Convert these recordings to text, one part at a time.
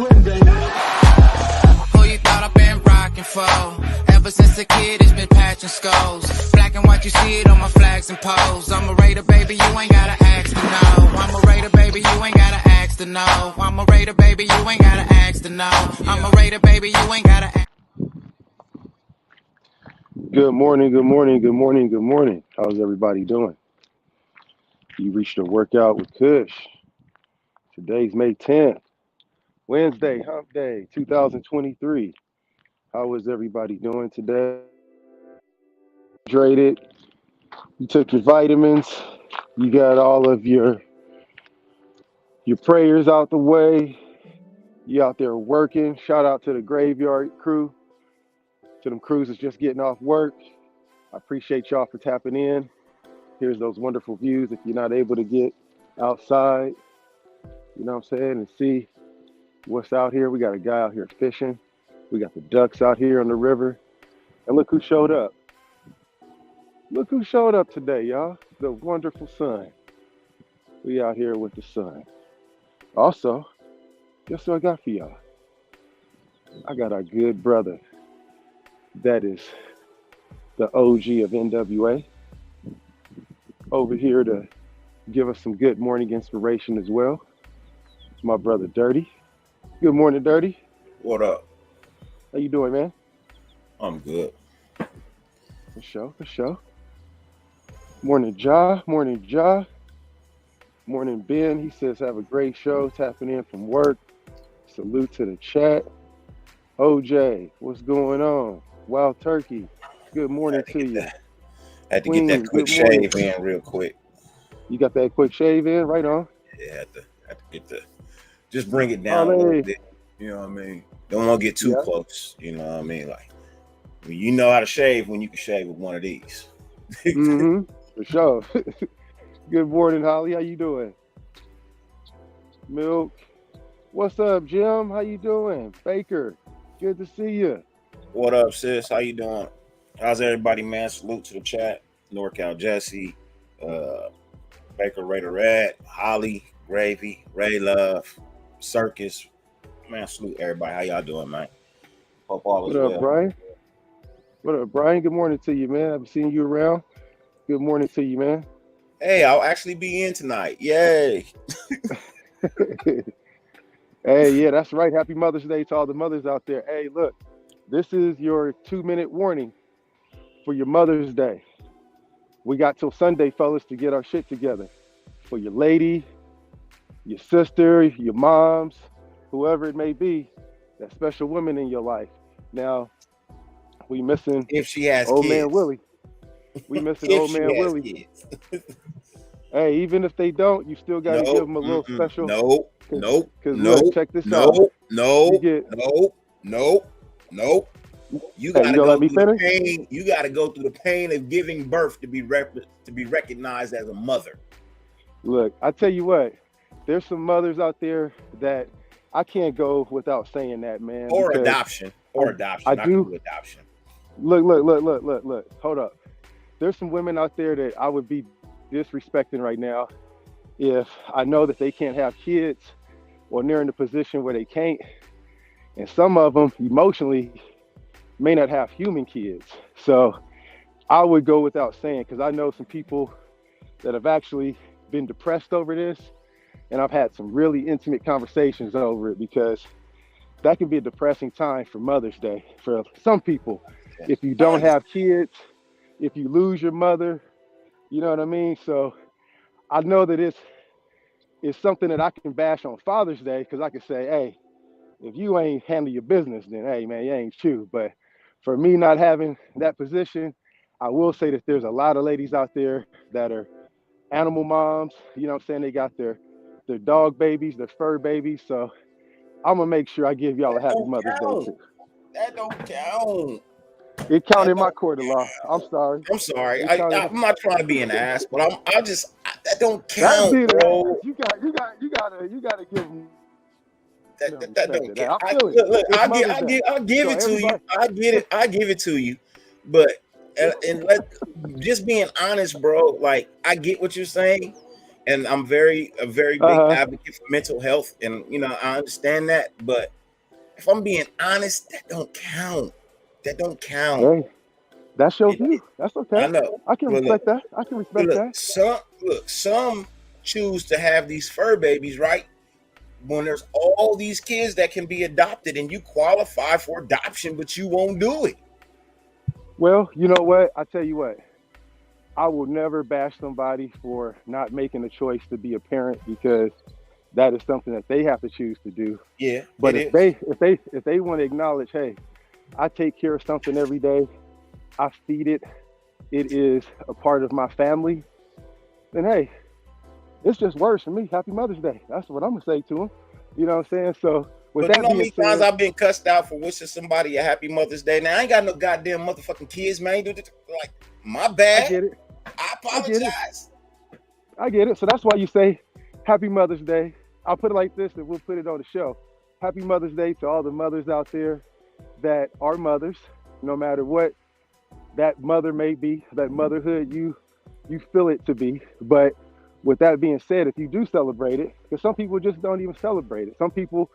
Who you thought I've been rocking for? Ever since a kid, it's been patching skulls. Black and white, you see it on my flags and poles. I'm a Raider, baby, you ain't gotta ask to know. I'm a Raider, baby, you ain't gotta ask to know. I'm a Raider, baby, you ain't gotta ask to know. I'm a Raider, baby, you ain't gotta ask. Good morning, good morning, good morning, good morning. How's everybody doing? You reached a workout with Kush. Today's May 10th, Wednesday, hump day, 2023. How is everybody doing today? Hydrated. You took your vitamins. You got all of your prayers out the way. You out there working. Shout out to the graveyard crew, to them crews that's just getting off work. I appreciate y'all for tapping in. Here's those wonderful views if you're not able to get outside, you know what I'm saying, and see what's out here. We got a guy out here fishing. We got the ducks out here on the river. And look who showed up. Look who showed up today, y'all. The wonderful sun. We out here with the sun. Also, guess what I got for y'all? I got our good brother that is the OG of NWA over here to give us some good morning inspiration as well. It's my brother Dirty. Good morning, Dirty. What up? How you doing, man? I'm good. For sure. Morning, Ja. Morning, Ja. Morning, Ben. He says, have a great show. Tapping in from work. Salute to the chat. OJ, what's going on? Wild Turkey, good morning to you. Had to get that quick shave in real quick. You got that quick shave in? Right on. Yeah, had to get just bring it down a little bit. You know what I mean? Don't want to get too close. You know what I mean? Like, you know how to shave when you can shave with one of these. For sure. Good morning, Holly. How you doing? Milk. What's up, Jim? How you doing? Baker, good to see you. What up, sis? How you doing? How's everybody, man? Salute to the chat. NorCal Jesse, Baker Raider Red, Holly, Gravy, Ray Love, Circus. Man, salute everybody. How y'all doing, man? Hope all is well. What up, Brian? What up, Brian? Good morning to you, man. I've seen you around. Good morning to you, man. Hey, I'll actually be in tonight. Yay. Hey, yeah, that's right. Happy Mother's Day to all the mothers out there. Hey, look, this is your 2-minute warning for your Mother's Day. We got till Sunday, fellas, to get our shit together. For your lady, your sister, your moms, whoever it may be, that special woman in your life. Now, we missing if she has old kids. Man Willie. We missing old man Willie. Hey, even if they don't, you still got to give them a little special. Nope. Check this out. Nope. You gotta go through the pain. You gotta go through the pain of giving birth to be recognized as a mother. Look, I tell you what, there's some mothers out there that I can't go without saying that, man. Or adoption. I do adoption. Look. Hold up. There's some women out there that I would be disrespecting right now if I know that they can't have kids or they're in a position where they can't. And some of them emotionally may not have human kids. So I would go without saying, because I know some people that have actually been depressed over this. And I've had some really intimate conversations over it, because that can be a depressing time for Mother's Day for some people. If you don't have kids, if you lose your mother, you know what I mean? So I know that it's something that I can bash on Father's Day, because I can say, hey, if you ain't handle your business, then hey, man, you ain't you. But for me not having that position, I will say that there's a lot of ladies out there that are animal moms. You know what I'm saying? They got their dog babies, their fur babies. So I'm going to make sure I give y'all a happy Mother's Day too. That don't count. It counted in my court of law. I'm sorry. I'm not trying to be an ass, but that don't count, bro. You gotta give them. That don't count. I'll give it to you. I give it to you. But and just being honest, bro. Like, I get what you're saying. and I'm a very big Uh-huh. advocate for mental health, and I understand that, but if I'm being honest, that don't count. That don't count. Hey, that's your It, view. it, That's I okay. know. I can But look, respect that. I can respect that. some choose to have these fur babies, right? When there's all these kids that can be adopted, and you qualify for adoption, but you won't do it. Well, you know what? I tell you what. I will never bash somebody for not making a choice to be a parent because that is something that they have to choose to do. Yeah, But it if is. they want to acknowledge, hey, I take care of something every day, I feed it, it is a part of my family, then hey, it's just words for me. Happy Mother's Day. That's what I'm gonna say to them. You know what I'm saying? So with But you that know how being many times said, I've been cussed out for wishing somebody a happy Mother's Day? Now I ain't got no goddamn motherfucking kids, man. Like, my I bad. get it. I I get it. apologize. I get it. So that's why you say Happy Mother's Day. I'll put it like this, and we'll put it on the show. Happy Mother's Day to all the mothers out there that are mothers, no matter what that mother may be, that motherhood you feel it to be. But with that being said, if you do celebrate it, because some people just don't even celebrate it. Some people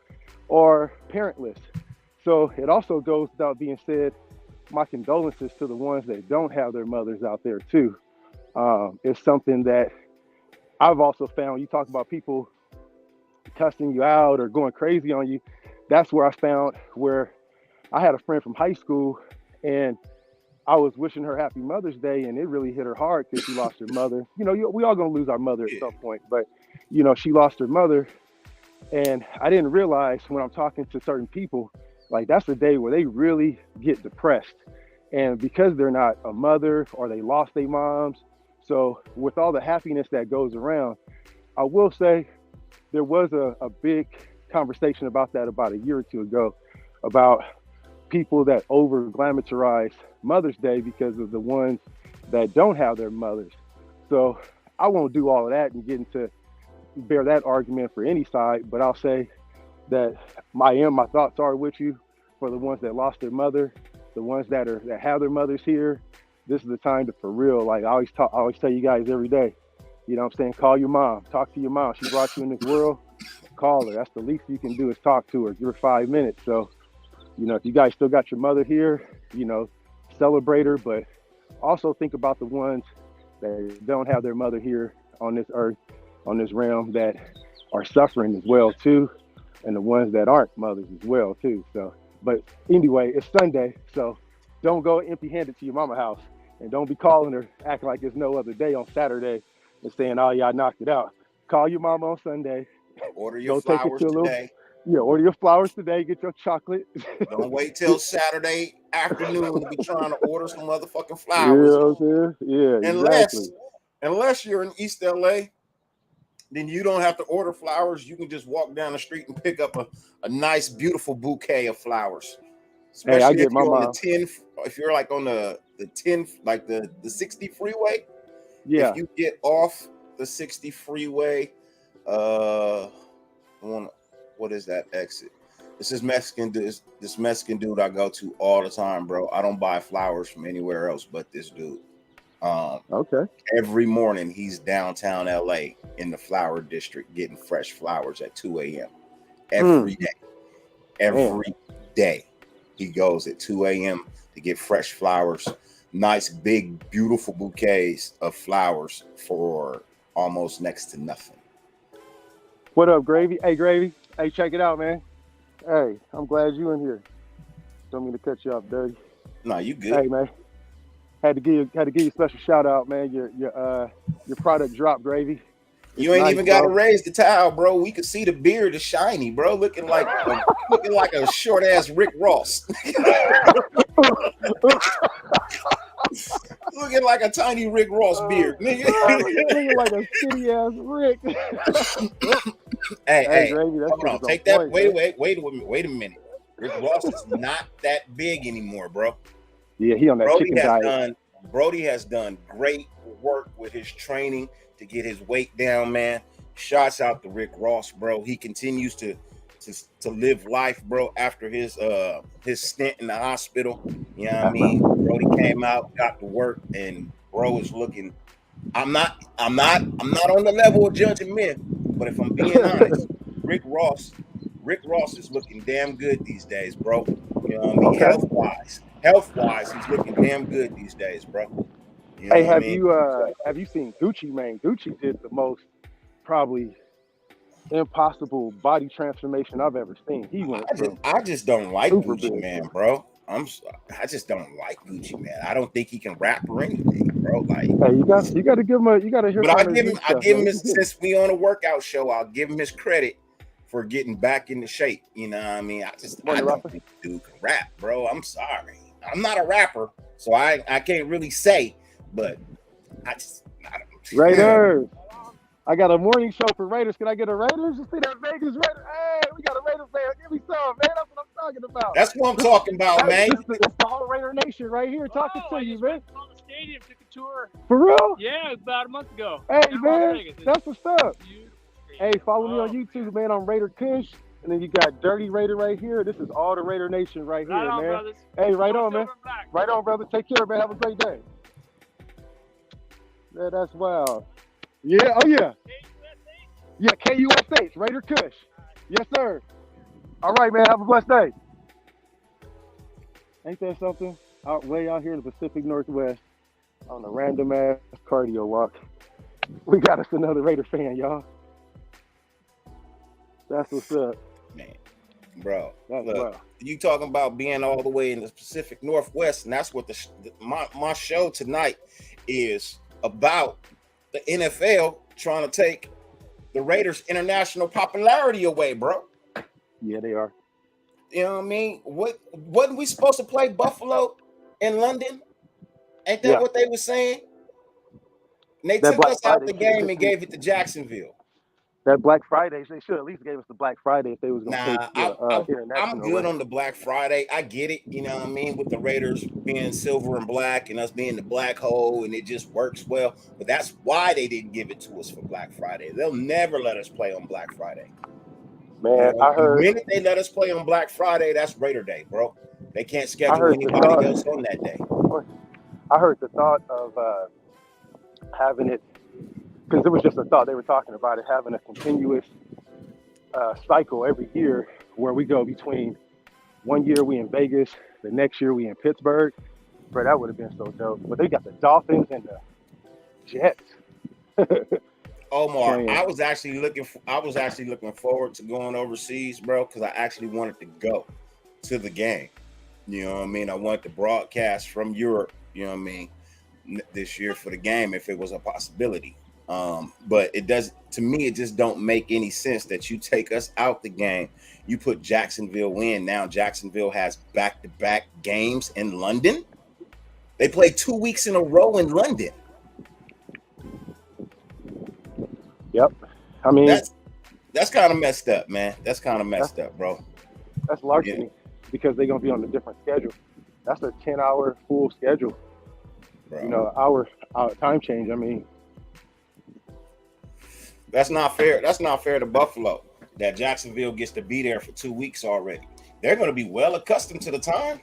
are parentless. So it also goes without being said, my condolences to the ones that don't have their mothers out there too. It's something that I've also found. You talk about people cussing you out or going crazy on you. That's where I found where I had a friend from high school, and I was wishing her happy Mother's Day, and it really hit her hard because she lost her mother. We all gonna lose our mother at Yeah. some point, but she lost her mother, and I didn't realize when I'm talking to certain people, like that's a day where they really get depressed, and because they're not a mother or they lost their moms. So with all the happiness that goes around, I will say there was a big conversation about that about a year or two ago about people that over glamorize Mother's Day because of the ones that don't have their mothers. So I won't do all of that and get into bear that argument for any side, but I'll say that my thoughts are with you for the ones that lost their mother, the ones that have their mothers here. This is the time to for real. Like I always tell you guys every day. You know what I'm saying? Call your mom. Talk to your mom. She brought you in this world. Call her. That's the least you can do is talk to her. Give her 5 minutes. So, if you guys still got your mother here, celebrate her, but also think about the ones that don't have their mother here on this earth, on this realm, that are suffering as well too, and the ones that aren't mothers as well too. So, but anyway, it's Sunday, so don't go empty-handed to your mama house, and don't be calling her acting like it's no other day on Saturday and saying, "Oh yeah, I knocked it out." Call your mama on Sunday. Order your Go take it flowers to a little. today. Yeah, order your flowers today. Get your chocolate. Don't wait till Saturday afternoon to be trying to order some motherfucking You flowers. know what I'm saying? Yeah, exactly. Unless you're in East LA, then you don't have to order flowers. You can just walk down the street and pick up a nice, beautiful bouquet of flowers. Hey, I Especially if get my you're on the mom. 10, if you're like on the 10, like the 60 freeway. If Yeah, you get off the 60 freeway, uh, what is that exit? This Mexican dude. This Mexican dude I go to all the time, bro. I don't buy flowers from anywhere else but this dude. Um, okay. every morning he's downtown LA in the flower district getting fresh flowers at 2 a.m. Every day. Man. Every day he goes at 2 a.m. to get fresh flowers. Nice, big, beautiful bouquets of flowers for almost next to nothing. What up, Gravy? Hey, Gravy. Hey, check it out, man. Hey, I'm glad you in here. Don't mean to cut you off, dirty. No, you good. Hey, man. Had to give you a special shout out, man. Your product dropped, Gravy. It's You ain't nice, even got to bro. raise the towel, bro. We could see the beard is shiny, bro. Looking like a short ass Rick Ross. Looking like a tiny Rick Ross beard, nigga. Looking like a skinny ass Rick. Hey, Hey, Gravy, that hold shit on. is on Take that. point, man. Wait a minute. Rick Ross is not that big anymore, bro. Yeah, he on that Brody chicken has diet. done great work with his training to get his weight down, man. Shouts out to Rick Ross, bro. He continues to live life, bro, after his stint in the hospital. You know what I mean? Brody came out, got to work, and bro is looking I'm not on the level of judging men, but if I'm being honest, Rick Ross is looking damn good these days, bro. You know what I mean? Okay. Health wise, he's looking damn good these days, bro. You know Hey, what I mean? have you seen Gucci Mane? Gucci did the most probably impossible body transformation I've ever seen. He went from I just don't like super Gucci big. Man, bro. I just don't like Gucci Man. I don't think he can rap or anything, bro. Like, Hey, you got to give him you got to hear but some of his new I stuff, give man. him his, since we on a workout show, I'll give him his credit for getting back into shape. You know what I mean? I Morning, don't Rafa. think the dude can rap, bro. I'm sorry. I'm not a rapper, so I can't really say, but I don't. Raiders. I got a morning show for Raiders. Can I get a Raiders? You see that Vegas Raiders? Hey, we got a Raiders fan. Give me some, man. That's what I'm talking about. That's what I'm talking about, man. It's the whole Raider Nation right here talking to you, man. On the stadium, took a tour. For real? Yeah, it was about a month ago. Hey, In man. Las Vegas. That's what's up. Beautiful. Hey, follow me on YouTube, man. I'm Raider Kush. And then you got Dirty Raider right here. This is all the Raider Nation right here, Right on, man. brothers. Hey, right Go on, man. Silver and Black. Right on, brother. Take care, man. Have a great day. Yeah, that's wild. Yeah, oh yeah. Yeah, KUSH, Raider Kush. Yes, sir. All right, man. Have a blessed day. Ain't that something? Way out here in the Pacific Northwest on a random ass cardio walk. We got us another Raider fan, y'all. That's what's up. Man, bro. That's Look, wild. you talking about being all the way in the Pacific Northwest, and that's what my show tonight is about. The NFL trying to take the Raiders' international popularity away, bro. Yeah, they are. You know what I mean? Wasn't we supposed to play Buffalo in London? Ain't that what they were saying? And they took us out the game and gave it to Jacksonville. That Black Friday, they should at least gave us the Black Friday if they was going to take international. I'm good on the Black Friday. I get it, you know what I mean, with the Raiders being silver and black and us being the black hole, and it just works well. But that's why they didn't give it to us for Black Friday. They'll never let us play on Black Friday. Man, I heard. The minute they let us play on Black Friday, that's Raider Day, bro. They can't schedule anybody else on that day. I heard the thought of having it, because it was just a thought, they were talking about it, having a continuous cycle every year where we go between 1 year we in Vegas, the next year we in Pittsburgh. Bro, that would have been so dope. But they got the Dolphins and the Jets. Omar, I was actually looking forward to going overseas, bro, because I actually wanted to go to the game. You know what I mean? I wanted to broadcast from Europe, you know what I mean, this year for the game if it was a possibility. But it does, to me, it just don't make any sense that you take us out the game. You put Jacksonville in. Now Jacksonville has back-to-back games in London. They play 2 weeks in a row in London. Yep. I mean, that's kind of messed up, man. That's kind of messed up, bro. That's largely because they're gonna be on a different schedule. That's a 10-hour full schedule. Bro. You know, our time change. I mean, that's not fair. That's not fair to Buffalo that Jacksonville gets to be there for 2 weeks already. They're going to be well accustomed to the time.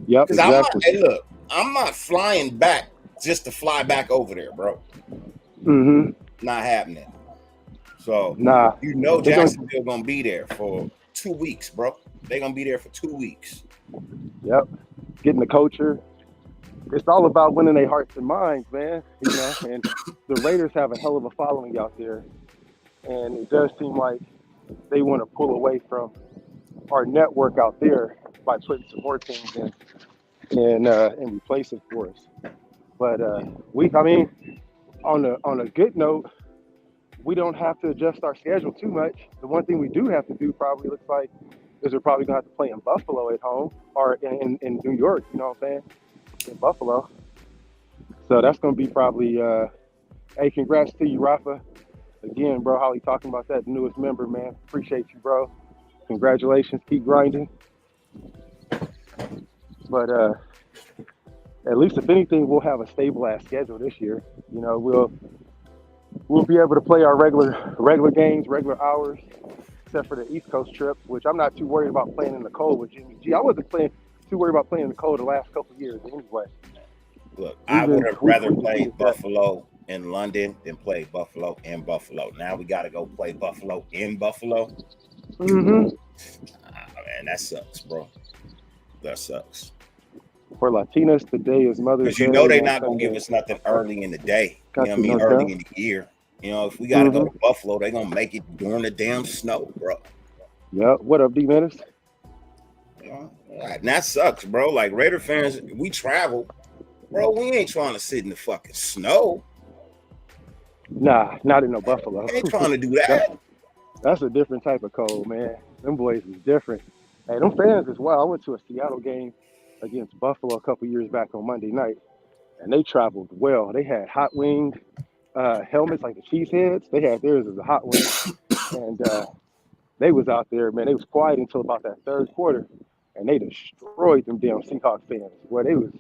Yep. Exactly. I'm not flying back just to fly back over there, bro. Mm-hmm. Not happening. So, you know, Jacksonville going to be there for 2 weeks, bro. They're going to be there for 2 weeks. Yep. Getting the culture. It's all about winning their hearts and minds, man. You know, and the Raiders have a hell of a following out there. And it does seem like they want to pull away from our network out there by putting some more teams in and replace it for us. But I mean, on a good note, we don't have to adjust our schedule too much. The one thing we do have to do probably looks like is we're probably gonna have to play in Buffalo at home or in New York, you know what I'm saying? In Buffalo. So that's gonna be probably hey, congrats to you, Rafa. Again, bro, Holly talking about that newest member, man. Appreciate you, bro. Congratulations, keep grinding. But at least if anything, we'll have a stable ass schedule this year. You know, we'll be able to play our regular games, regular hours, except for the East Coast trip, which I'm not too worried about playing in the cold with Jimmy G. I wasn't too worried about playing in the cold the last couple of years anyway. Look, I would have rather played Buffalo in London, then play Buffalo in Buffalo. Now we got to go play Buffalo in Buffalo. Mm-hmm. Man, that sucks, bro. That sucks. For Latinas, today is Mother's Because Day. they're not on going to give Sunday. us nothing early in the day. You know what I Got mean? no Early doubt. in the year. You know, if we got to go to Buffalo, they're going to make it during the damn snow, bro. Yep. What up, D-Menace? And that sucks, bro. Like Raider fans, we travel, bro. We ain't trying to sit in the fucking snow. Nah, not in no Buffalo. We ain't trying to do that. That's a different type of cold, man. Them boys is different. Hey, them fans as well. I went to a Seattle game against Buffalo a couple years back on Monday night, and they traveled well. They had hot winged helmets like the Chiefs heads. They had theirs as a hot wing, and they was out there, man. They was quiet until about that third quarter, and they destroyed them damn Seahawks fans. Boy, they was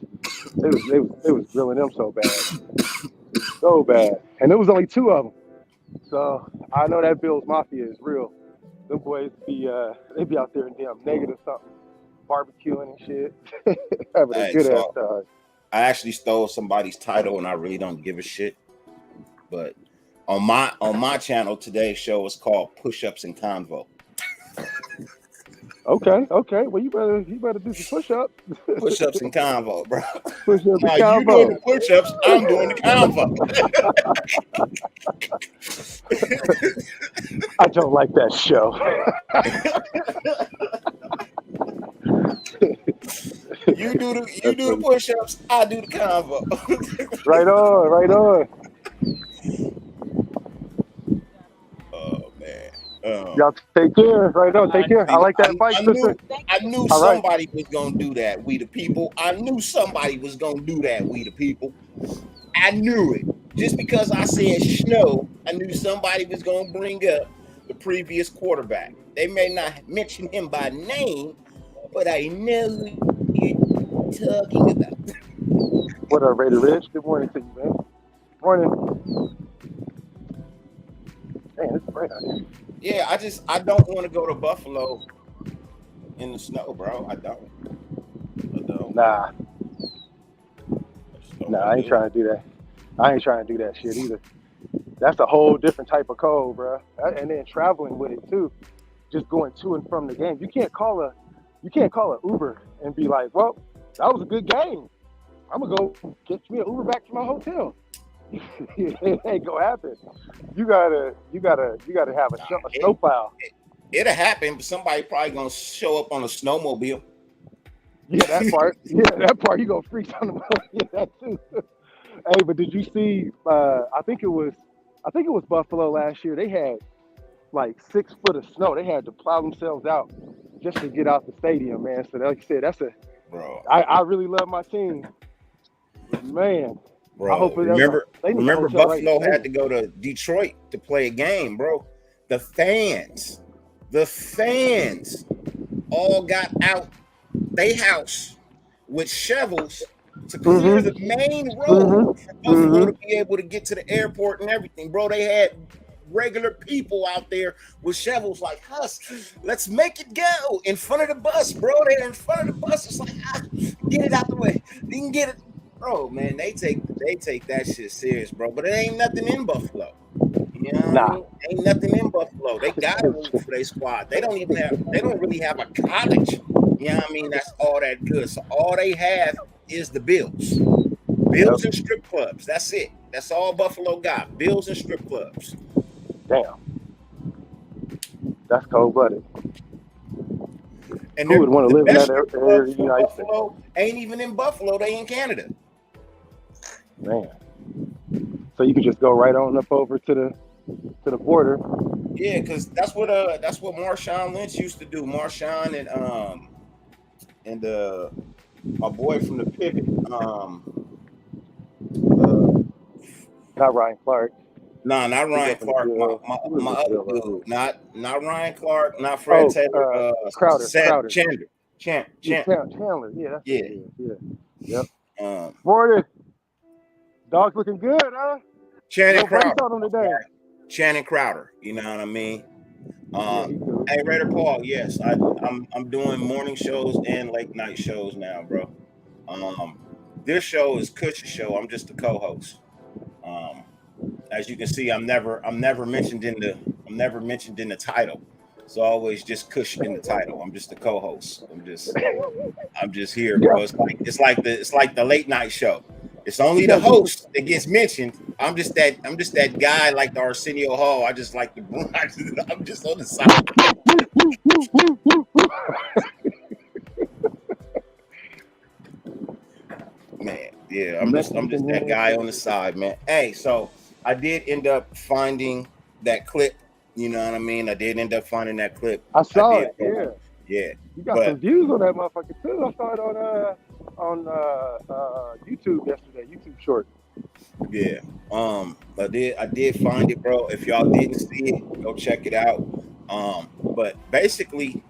grilling them so bad, and there was only two of them. So I know that Bills Mafia is real. Them boys they be out there in damn negative something, barbecuing and shit, having a good ass time. I actually stole somebody's title, and I really don't give a shit. But on my channel, today's show is called Push-Ups and Convo. Okay. Well, you better do some push-ups. Push-ups and convo, bro. Push-ups now and convo. You doing the push-ups, I'm doing the convo. I don't like that show. You do the push-ups, I do the convo. Right on. Oh man. Y'all take care. Right on. Take care. I like that fight. I knew somebody was gonna do that. We the people. I knew somebody was gonna do that. We the people. I knew it. Just because I said snow, I knew somebody was gonna bring up the previous quarterback. They may not mention him by name, but I know who you're talking about. What up, Raider Rich? Good morning to you, man. Morning. Man, it's bright out here. Yeah, I don't want to go to Buffalo in the snow, bro. I don't. Nah, I ain't trying to do that. I ain't trying to do that shit either. That's a whole different type of cold, bro. And then traveling with it too, just going to and from the game. You can't call a Uber and be like, well, that was a good game. I'm gonna go get me an Uber back to my hotel. It ain't gonna happen. You gotta have a snowplow. It'll happen, but somebody probably gonna show up on a snowmobile. Yeah, that part. That part you gonna freak on the yeah, that too. Hey, but did you see? I think it was Buffalo last year. They had like 6 foot of snow. They had to plow themselves out just to get out the stadium, man. So like you said, bro. I really love my team, man. Bro, I hope remember Buffalo had to go to Detroit to play a game, bro. The fans all got out they house with shovels to clear the main road for Buffalo to be able to get to the airport and everything, bro. They had regular people out there with shovels like us. Let's make it go in front of the bus, bro. They're in front of the bus. It's like, get it out the way. You can get it. Bro, man, they take that shit serious, bro. But it ain't nothing in Buffalo. You know what I mean? Ain't nothing in Buffalo. They got to move for their squad. They don't really have a college. You know what I mean? That's all that good. So all they have is the Bills. Bills and strip clubs. That's it. That's all Buffalo got. Bills and strip clubs. Damn. That's cold-blooded. And who would want to live in that area? Buffalo ain't even in Buffalo. They in Canada. Man. So you could just go right on up over to the border. Yeah, because that's what Marshawn Lynch used to do. Marshawn and my boy from the Pivot. Not Ryan Clark. No, not Ryan Clark. My other dude. Not Ryan Clark. Not Fred Taylor. Crowder. Chandler. Chandler. Yeah. Yep. Morning. Dog's looking good, huh? Channing Crowder. Channing Crowder. You know what I mean? Hey, Raider Paul. Yes, I'm doing morning shows and late night shows now, bro. This show is Kush's show. I'm just the co-host. as you can see, I'm never mentioned in the title. So always just Kush in the title. I'm just the co-host. I'm just here, Yeah. bro. It's like the late night show. It's only the Yeah. host that gets mentioned. I'm just that guy like the Arsenio Hall. I just like the I'm just on the side. Man, yeah, I'm just that guy on the side, man. Hey, so I did end up finding that clip. You know what I mean? I did end up finding that clip. I I saw did it. post Yeah. it. Yeah, You got some but views on that motherfucker too. I saw it on YouTube yesterday. YouTube short. yeah, I did find it, bro. If y'all didn't see it, go check it out. But basically,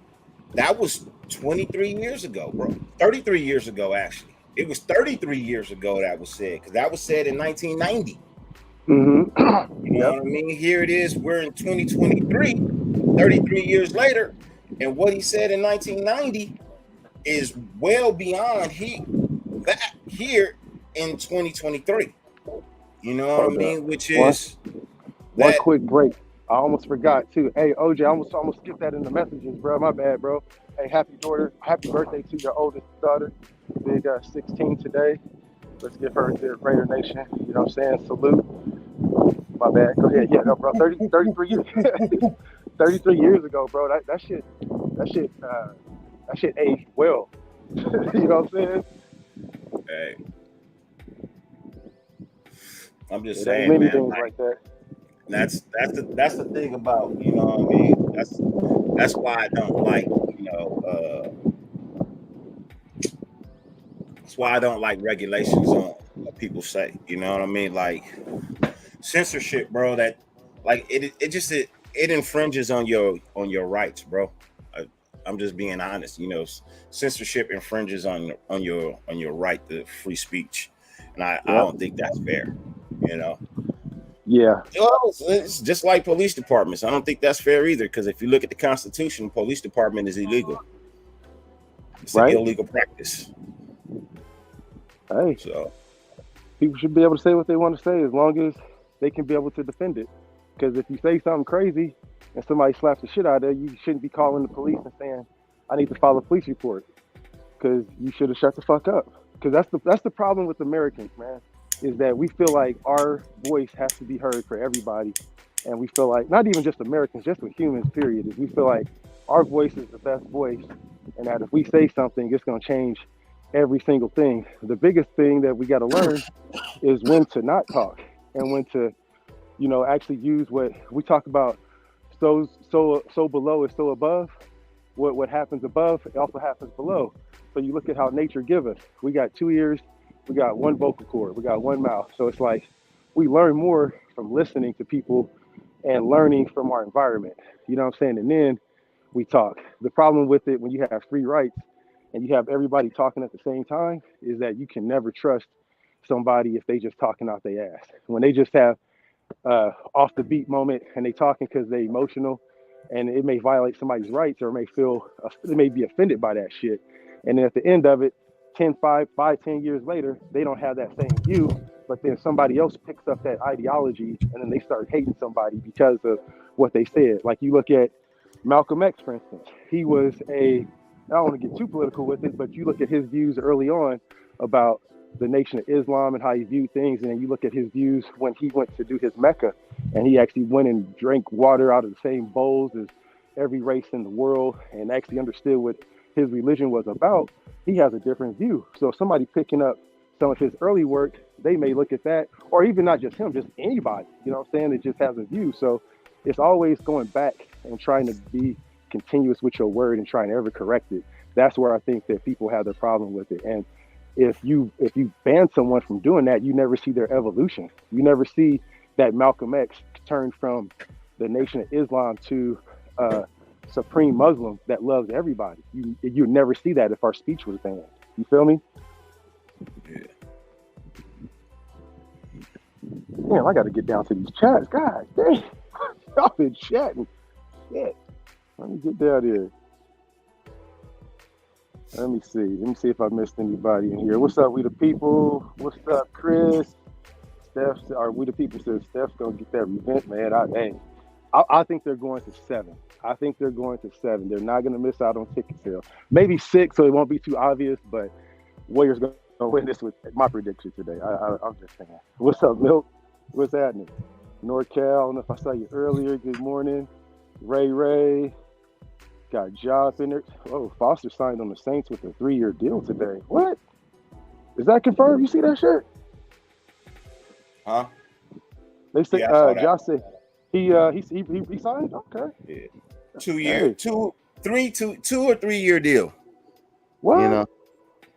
that was 23 years ago, bro. 33 years ago, actually. It was 33 years ago that was said, because that was said in 1990. Mm-hmm. You know Yep. what I mean? Here it is. We're in 2023, 33 years later. And what he said in 1990 is well beyond that here in 2023. You know what I Hold up. mean? Which One is one that, quick break. I almost forgot too. Hey OJ, I almost skipped that in the messages, bro. My bad, bro. Hey, happy birthday to your oldest daughter. Big 16 today. Let's give her to Raider Nation. You know what I'm saying? Salute. My bad. Go ahead. Yeah, no, bro. 33 years 33 years ago, bro. That shit aged well. You know what I'm saying? hey, I'm just It ain't saying, many man. things Like like that. that's the thing about, you know what I mean? That's why I don't like, that's why I don't like regulations on what people say. You know what I mean? Like censorship, bro. That like it infringes on your rights, bro. I, I'm just being honest. Censorship infringes on your right to free speech, and I Yep. don't think that's fair. You know, Yeah. well, it's just like police departments. I don't think that's fair either, because if you look at the Constitution, the police department is illegal. It's an Right. illegal practice. Hey, So people should be able to say what they want to say as long as they can be able to defend it. Because if you say something crazy and somebody slaps the shit out of you, you shouldn't be calling the police and saying, "I need to file a police report." Because you should have shut the fuck up. Because that's the problem with Americans, man, is that we feel like our voice has to be heard for everybody, and we feel like not even just Americans, just with humans, period, is we feel like our voice is the best voice, and that if we say something, it's gonna change every single thing. The biggest thing that we got to learn is when to not talk and when to, actually use what we talk about. So below is so above. What happens above, it also happens below. So you look at how nature gives us. We got 2 ears, we got one vocal cord, we got one mouth. So it's like we learn more from listening to people and learning from our environment. You know what I'm saying? And then we talk. The problem with it when you have free rights and you have everybody talking at the same time is that you can never trust somebody if they just talking out their ass. When they just have off the beat moment and they talking because they emotional and it may violate somebody's rights or they may be offended by that shit. And then at the end of it, 10 years later, they don't have that same view, but then somebody else picks up that ideology and then they start hating somebody because of what they said. Like you look at Malcolm X, for instance, he was I don't want to get too political with it, but you look at his views early on about the Nation of Islam and how he viewed things, and then you look at his views when he went to do his Mecca, and he actually went and drank water out of the same bowls as every race in the world, and actually understood what his religion was about. He has a different view. So somebody picking up some of his early work, they may look at that, or even not just him, just anybody, you know what I'm saying, that just has a view. So it's always going back and trying to be continuous with your word and trying to ever correct it. That's where I think that people have the problem with it. And if you ban someone from doing that, you never see their evolution. You never see that Malcolm X turned from the Nation of Islam to supreme Muslim that loves everybody. You never see that if our speech was banned. You feel me? yeah. Damn, I got to get down to these chats. God damn, y'all been chatting. Shit. Let me get down here. Let me see. Let me see if I missed anybody in here. What's up, we the people? What's up, Chris? Steph, or we the people said Steph's gonna get that revenge, man. I think they're going to 7. I think they're going to 7. They're not going to miss out on ticket sales. Maybe 6, so it won't be too obvious. But Warriors going to win this with my prediction today. I'm just saying. What's up, Milk? What's happening? NorCal. I don't know if I saw you earlier. Good morning, Ray. Got Job in there. Oh, Foster signed on the Saints with a 3-year deal today. What? Is that confirmed? You see that shit? Huh? They say Josh said he signed. Okay. Yeah. 2 year, 2 or 3 year deal. What? You know?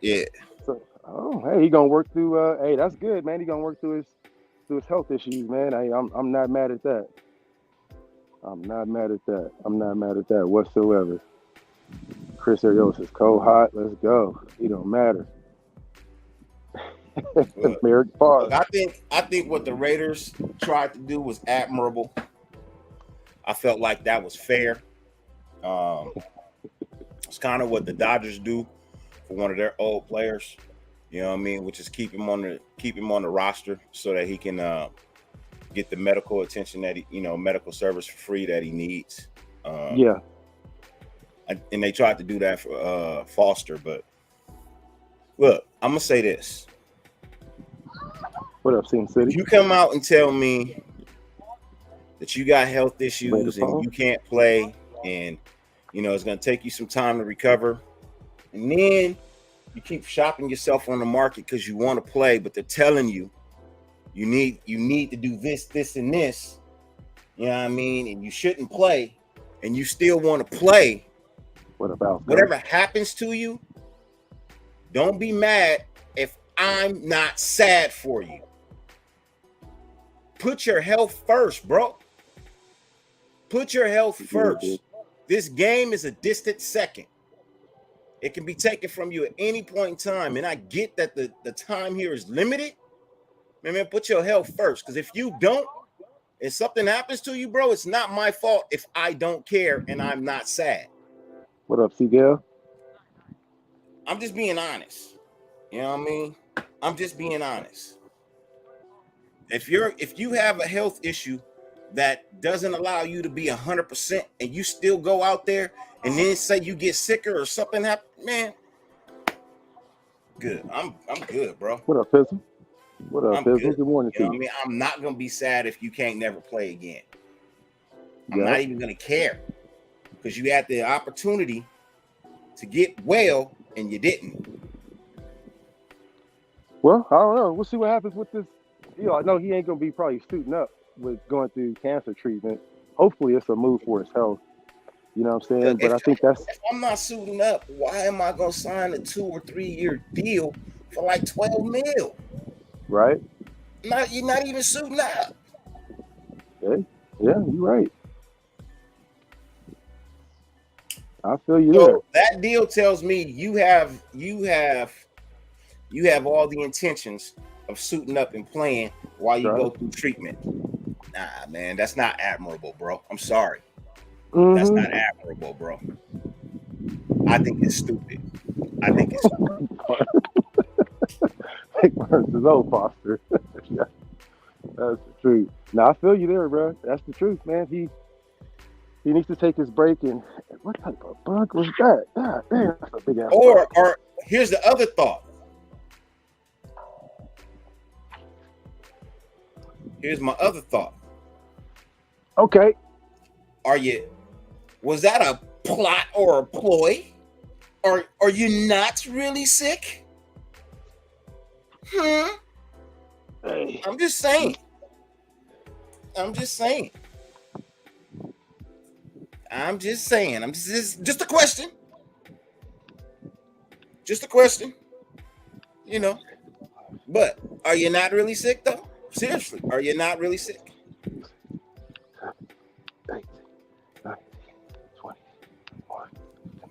Yeah. So, he gonna work through. Hey, that's good, man. He gonna work through his health issues, man. I'm not mad at that. I'm not mad at that whatsoever. Chris Ariel says cold hot. Let's go. He don't matter. Merrick Barr. I think what the Raiders tried to do was admirable. I felt like that was fair. It's kind of what the Dodgers do for one of their old players. You know what I mean? Which is keep him on the roster so that he can get the medical attention that medical service for free that he needs. Yeah. And they tried to do that for Foster, but look, I'm gonna say this. What up, Sin City? You come out and tell me that you got health issues and you can't play, and it's gonna take you some time to recover, and then you keep shopping yourself on the market because you want to play, but they're telling you you need to do this, and this. You know what I mean? And you shouldn't play, and you still want to play. What about whatever happens to you? Don't be mad if I'm not sad for you. Put your health first, bro. Put your health first. This game is a distant second. It can be taken from you at any point in time. And I get that the time here is limited. Man, put your health first. Because if you don't, if something happens to you, bro, it's not my fault if I don't care and I'm not sad. What up, Seagal? I'm just being honest. You know what I mean? I'm just being honest. If you have a health issue that doesn't allow you to be 100% and you still go out there and then say you get sicker or something happens, man, good. I'm good, bro. What up, Pizzle? What up, Pizzle? Good morning to you. I mean, I'm not gonna be sad if you can't never play again. I'm not even gonna care because you had the opportunity to get well and you didn't. Well, I don't know. We'll see what happens with this. I know he ain't gonna be probably suiting up with going through cancer treatment. Hopefully, it's a move for his health. You know what I'm saying? But I think if I'm not suiting up, why am I gonna sign a 2 or 3 year deal for like 12 mil? Right? You're not even suiting up. Okay. Yeah, you're right. I feel you there. That deal tells me you have all the intentions of suiting up and playing while you go through treatment. Nah, man, that's not admirable, bro. I'm sorry. Mm-hmm. That's not admirable, bro. I think it's stupid. I think it's stupid. Big Burns is old, Foster. Yeah, that's the truth. Now, I feel you there, bro. That's the truth, man. He needs to take his break. And what type of bug was that? God damn, that's a big ass. Or here's the other thought. Here's my other thought. Okay. Was that a plot or a ploy? Are you not really sick? Hey. I'm just saying. I'm just a question. Just a question. But are you not really sick though? Seriously, are you not really sick? 8, 9, 20, 21.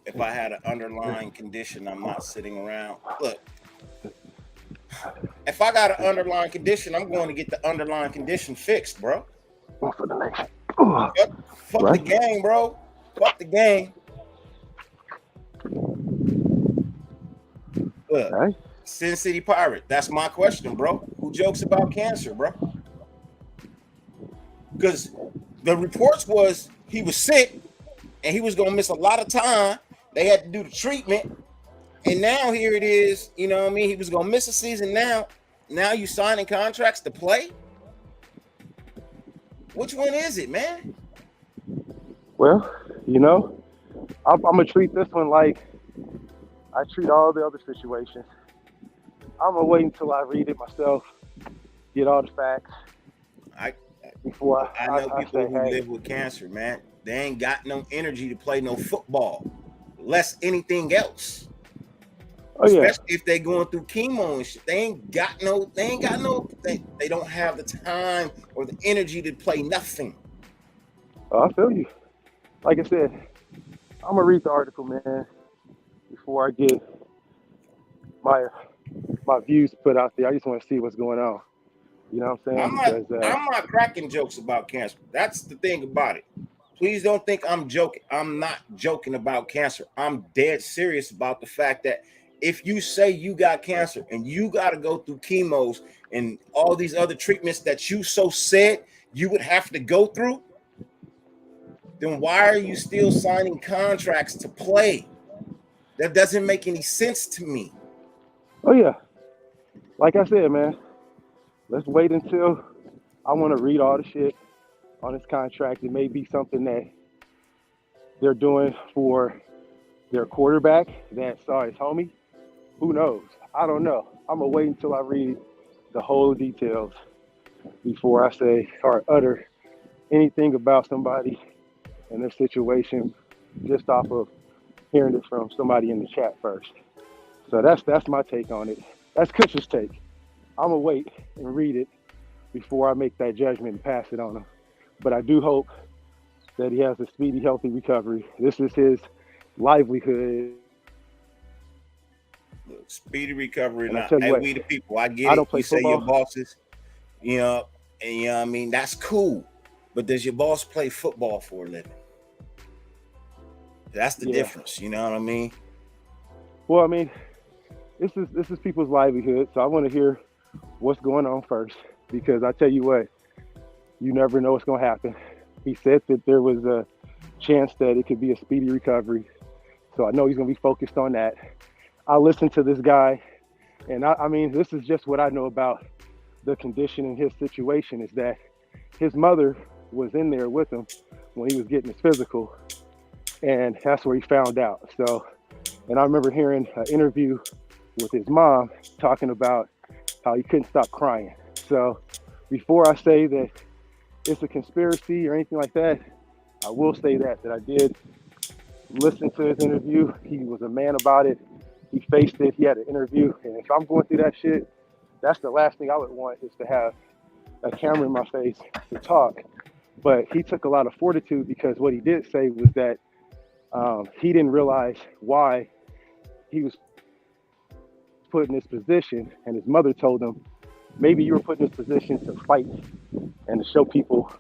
If I had an underlying condition, I'm not sitting around. Look, if I got an underlying condition, I'm going to get the underlying condition fixed, bro. One for the nation. Fuck right. The game, bro. Fuck the game. Look, right. Sin City Pirate. That's my question, bro. Who jokes about cancer, bro. Because the reports was he was sick and he was gonna miss a lot of time. They had to do the treatment, and now here it is. You know what I mean? He was gonna miss a season. Now you signing contracts to play. Which one is it, man? Well, you know, I'm gonna treat this one like I treat all the other situations. I'm gonna wait until I read it myself, get all the facts before I know people say, who live with cancer, man. They ain't got no energy to play no football, less anything else. Oh yeah. Especially if they going through chemo and shit. They don't have the time or the energy to play nothing. Oh, I feel you. Like I said, I'm gonna read the article, man, before I get my views put out there. I just want to see what's going on. You know what I'm saying? I'm not cracking jokes about cancer. That's the thing about it. Please don't think I'm joking. I'm not joking about cancer. I'm dead serious about the fact that if you say you got cancer and you got to go through chemos and all these other treatments that you so said you would have to go through, then why are you still signing contracts to play? That doesn't make any sense to me. Oh yeah. Like I said, man, let's wait until I want to read all the shit on this contract. It may be something that they're doing for their quarterback that saw his homie. Who knows? I don't know. I'm gonna wait until I read the whole details before I say or utter anything about somebody and their situation just off of hearing it from somebody in the chat first. So that's my take on it. That's Kush's take. I'm gonna wait and read it before I make that judgment and pass it on him. But I do hope that he has a speedy, healthy recovery. This is his livelihood. Speedy recovery. And we the people. I get it. You say your bosses, you know, and you know what I mean, that's cool. But does your boss play football for a living? That's the difference. You know what I mean? Well, I mean, this is people's livelihood, so I want to hear what's going on first, because I tell you what, you never know what's going to happen. He said that there was a chance that it could be a speedy recovery, so I know he's going to be focused on that. I listened to this guy, and I mean, this is just what I know about the condition in his situation, is that his mother was in there with him when he was getting his physical, and that's where he found out. So, and I remember hearing an interview with his mom talking about how he couldn't stop crying. So before I say that it's a conspiracy or anything like that, I will say that I did listen to his interview. He was a man about it. He faced it. He had an interview. And if I'm going through that shit, that's the last thing I would want, is to have a camera in my face to talk. But he took a lot of fortitude, because what he did say was that he didn't realize why he was put in this position, and his mother told him, maybe you were put in this position to fight and to show people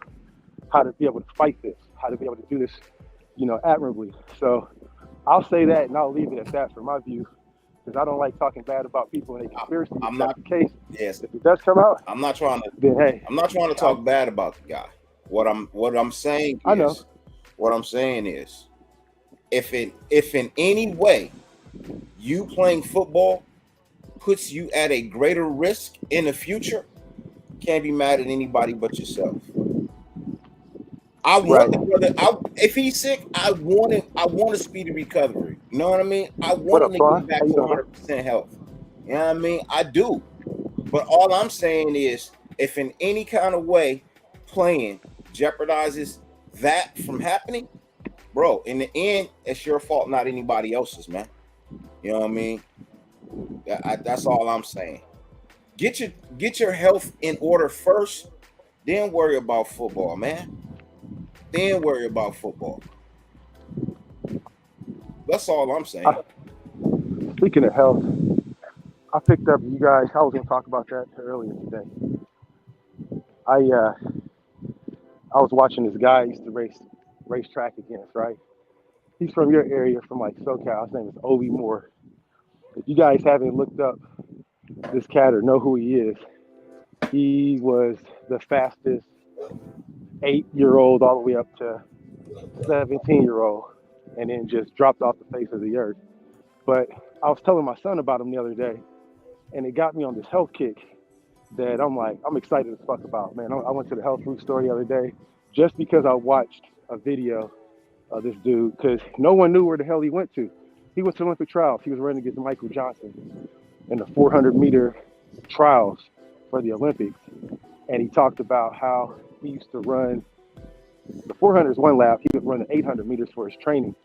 how to be able to fight this, how to be able to do this, you know, admirably. So I'll say that, and I'll leave it at that for my view, because I don't like talking bad about people in a conspiracy. I'm if not that's the case. Yes. If it does come out, I'm not trying to. then hey, I'm not trying to talk bad about the guy. What I'm saying is, I know. What I'm saying is, if in any way you playing football puts you at a greater risk in the future, can't be mad at anybody but yourself. I want the brother. If he's sick, I want a speedy recovery. You know what I mean? I want him to get back to 100% health. You know what I mean? I do. But all I'm saying is, if in any kind of way playing jeopardizes that from happening, bro, in the end, it's your fault, not anybody else's, man. You know what I mean? That's all I'm saying. Get your health in order first, then worry about football, man. Then worry about football. That's all I'm saying. Speaking of health, I picked up, you guys, I was going to talk about that earlier today. I was watching this guy I used to race track against, right? He's from your area, from like SoCal. His name is Obi Moore. If you guys haven't looked up this cat or know who he is, He was the fastest 8-year-old all the way up to 17-year-old, and then just dropped off the face of the earth. But I was telling my son about him the other day, and it got me on this health kick that I'm excited as fuck about, man. I went to the health food store the other day just because I watched a video of this dude, because no one knew where the hell he went to. He went to Olympic trials. He was running against Michael Johnson in the 400-meter trials for the Olympics. And he talked about how he used to run the 400 is one lap. He would run the 800 meters for his training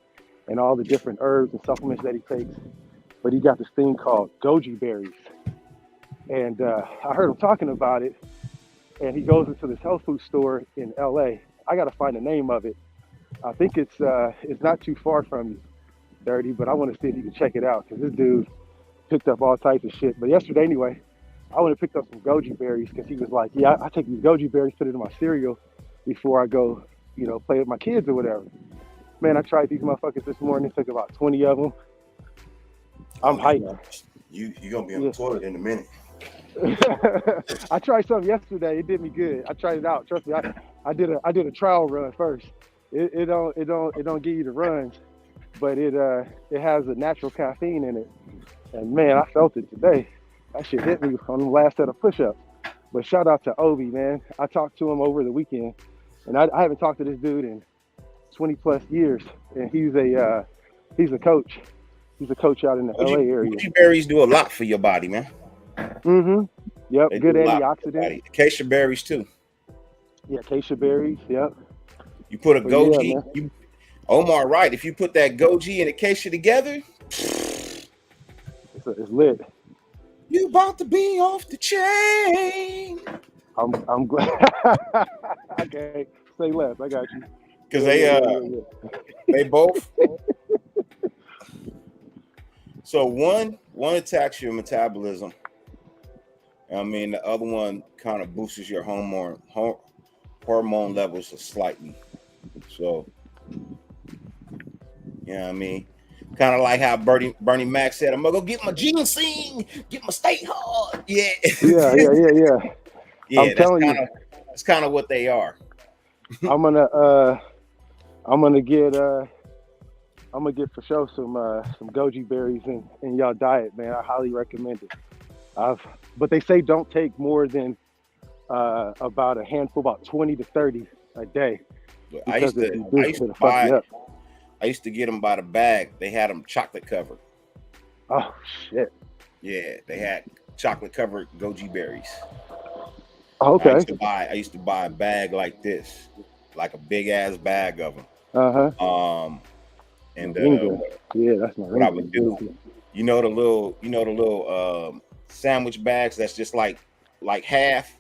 and all the different herbs and supplements that he takes. But he got this thing called goji berries. And I heard him talking about it. And he goes into this health food store in LA. I got to find the name of it. I think it's not too far from you, Dirty, but I want to see if you can check it out, because this dude picked up all types of shit. But yesterday, anyway, I went and picked up some goji berries, because he was like, yeah, I take these goji berries, put it in my cereal before I go, play with my kids or whatever. Man, I tried these motherfuckers this morning. Took about 20 of them. I'm hyped. You're going to be on the toilet in a minute. I tried some yesterday. It did me good. I tried it out. Trust me. I did a trial run first. It don't give you the runs, but it has a natural caffeine in it. And man, I felt it today. That shit hit me on the last set of push-ups. But shout out to Obi, man. I talked to him over the weekend, and I haven't talked to this dude in 20 plus years. And he's a coach. He's a coach out in the LA area. Goji berries do a lot for your body, man. Mm-hmm. Yep. Good antioxidant. Acacia berries too. Yeah, acacia berries. Yep. You put a goji. Omar, right? If you put that goji and acacia together, it's lit. You about to be off the chain. I'm glad. Okay, say less. I got you. Because they both. So one attacks your metabolism. I mean, the other one kind of boosts your hormone levels slightly. So, you know what I mean? Kind of like how Bernie Mac said, I'm gonna go get my ginseng, get my state hard. Yeah. Yeah. Yeah, that's kind of what they are. I'm gonna get for sure some goji berries in y'all diet, man. I highly recommend it. But they say don't take more than about a handful, about 20 to 30 a day. I used to get them by the bag. They had them chocolate covered. Oh shit! Yeah, they had chocolate covered goji berries. Okay. I used to buy a bag like this, like a big ass bag of them. And that's my what I would do. You know the little sandwich bags that's just like half.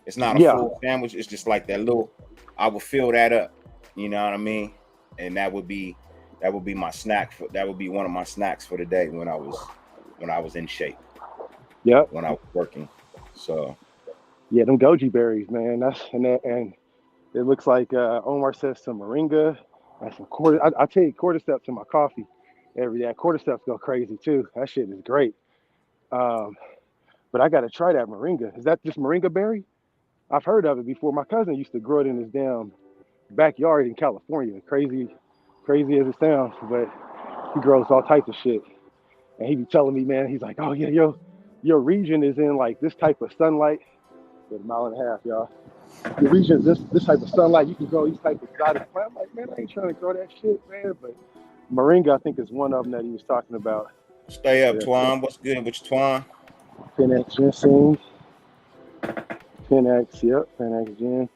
It's not a full sandwich. It's just like that little. I would fill that up. You know what I mean? And that would be my snack. That would be one of my snacks for the day when I was in shape. Yep. When I was working. So. Yeah, them goji berries, man. And it looks like Omar says some moringa and some I take cordyceps in my coffee every day. Cordyceps go crazy too. That shit is great. But I gotta try that moringa. Is that just moringa berry? I've heard of it before. My cousin used to grow it in his damn backyard in California. Crazy as it sounds, but he grows all types of shit. And he be telling me, man, he's like, oh yeah, your region is in like this type of sunlight. A mile and a half, y'all. The region, this type of sunlight, you can grow these type of exotic plants. I'm like, man, I ain't trying to grow that shit, man. But moringa, I think, is one of them that he was talking about. Stay up, Twan. What's good with you, Twan? 10X ginseng. 10X, yep. 10X gin.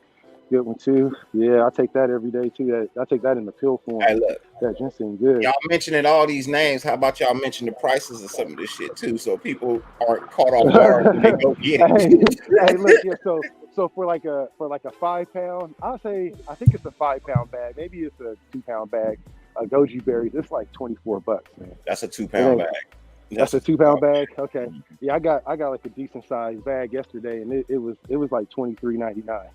Good one, too. Yeah, I take that every day, too. I take that in the pill form. Hey, look. That ginseng, good. Y'all mentioning all these names. How about y'all mention the prices of some of this shit, too, so people aren't caught off guard when they go get it. Hey, look, yeah, so for like a 5 pound, I think it's a 5 pound bag. Maybe it's a 2 pound bag. Goji berries, it's like $24, man. That's a 2 pound bag. That's a 2 pound bag. Okay. Yeah, I got like a decent sized bag yesterday, and it was like $23.99.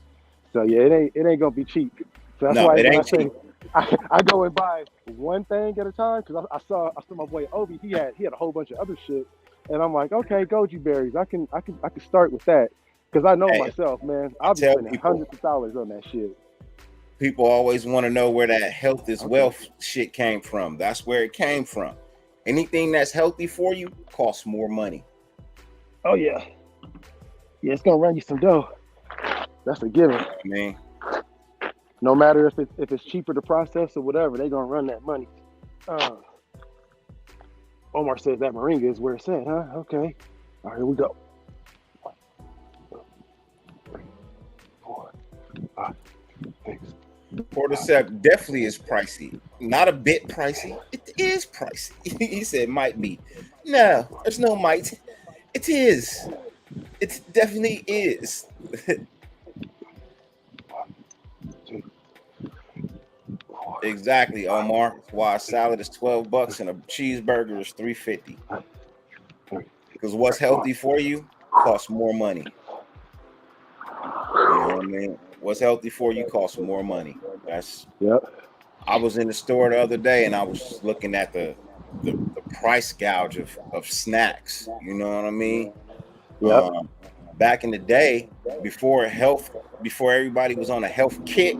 So yeah, it ain't gonna be cheap. So that's why it ain't cheap. I go and buy one thing at a time, because I saw my boy Obi. He had a whole bunch of other shit, and I'm like, okay, goji berries. I can start with that. Because I know Hey, myself, man. I'll be tell spending people, hundreds of dollars on that shit. people always want to know where that health is Okay. wealth shit came from. That's where it came from. Anything that's healthy for you costs more money. Oh yeah, yeah. It's gonna run you some dough. That's a given. I mean, No matter if it's cheaper to process or whatever, they gonna run that money. Omar says that moringa is where it's at, huh? Okay. All right, here we go. 3, 4, 5, 6. cordyceps definitely is pricey. Not a bit pricey. It is pricey. He said might be. No, there's no might. It is. It definitely is. 1, 2, 4, Exactly, Omar. That's why a salad is $12 and a cheeseburger is $3.50. 3. Because what's healthy for you costs more money. You know what I mean? What's healthy for you costs more money. That's. Yep. I was in the store the other day and I was looking at the price gouge of snacks. You know what I mean? Yep. Back in the day, before everybody was on a health kick,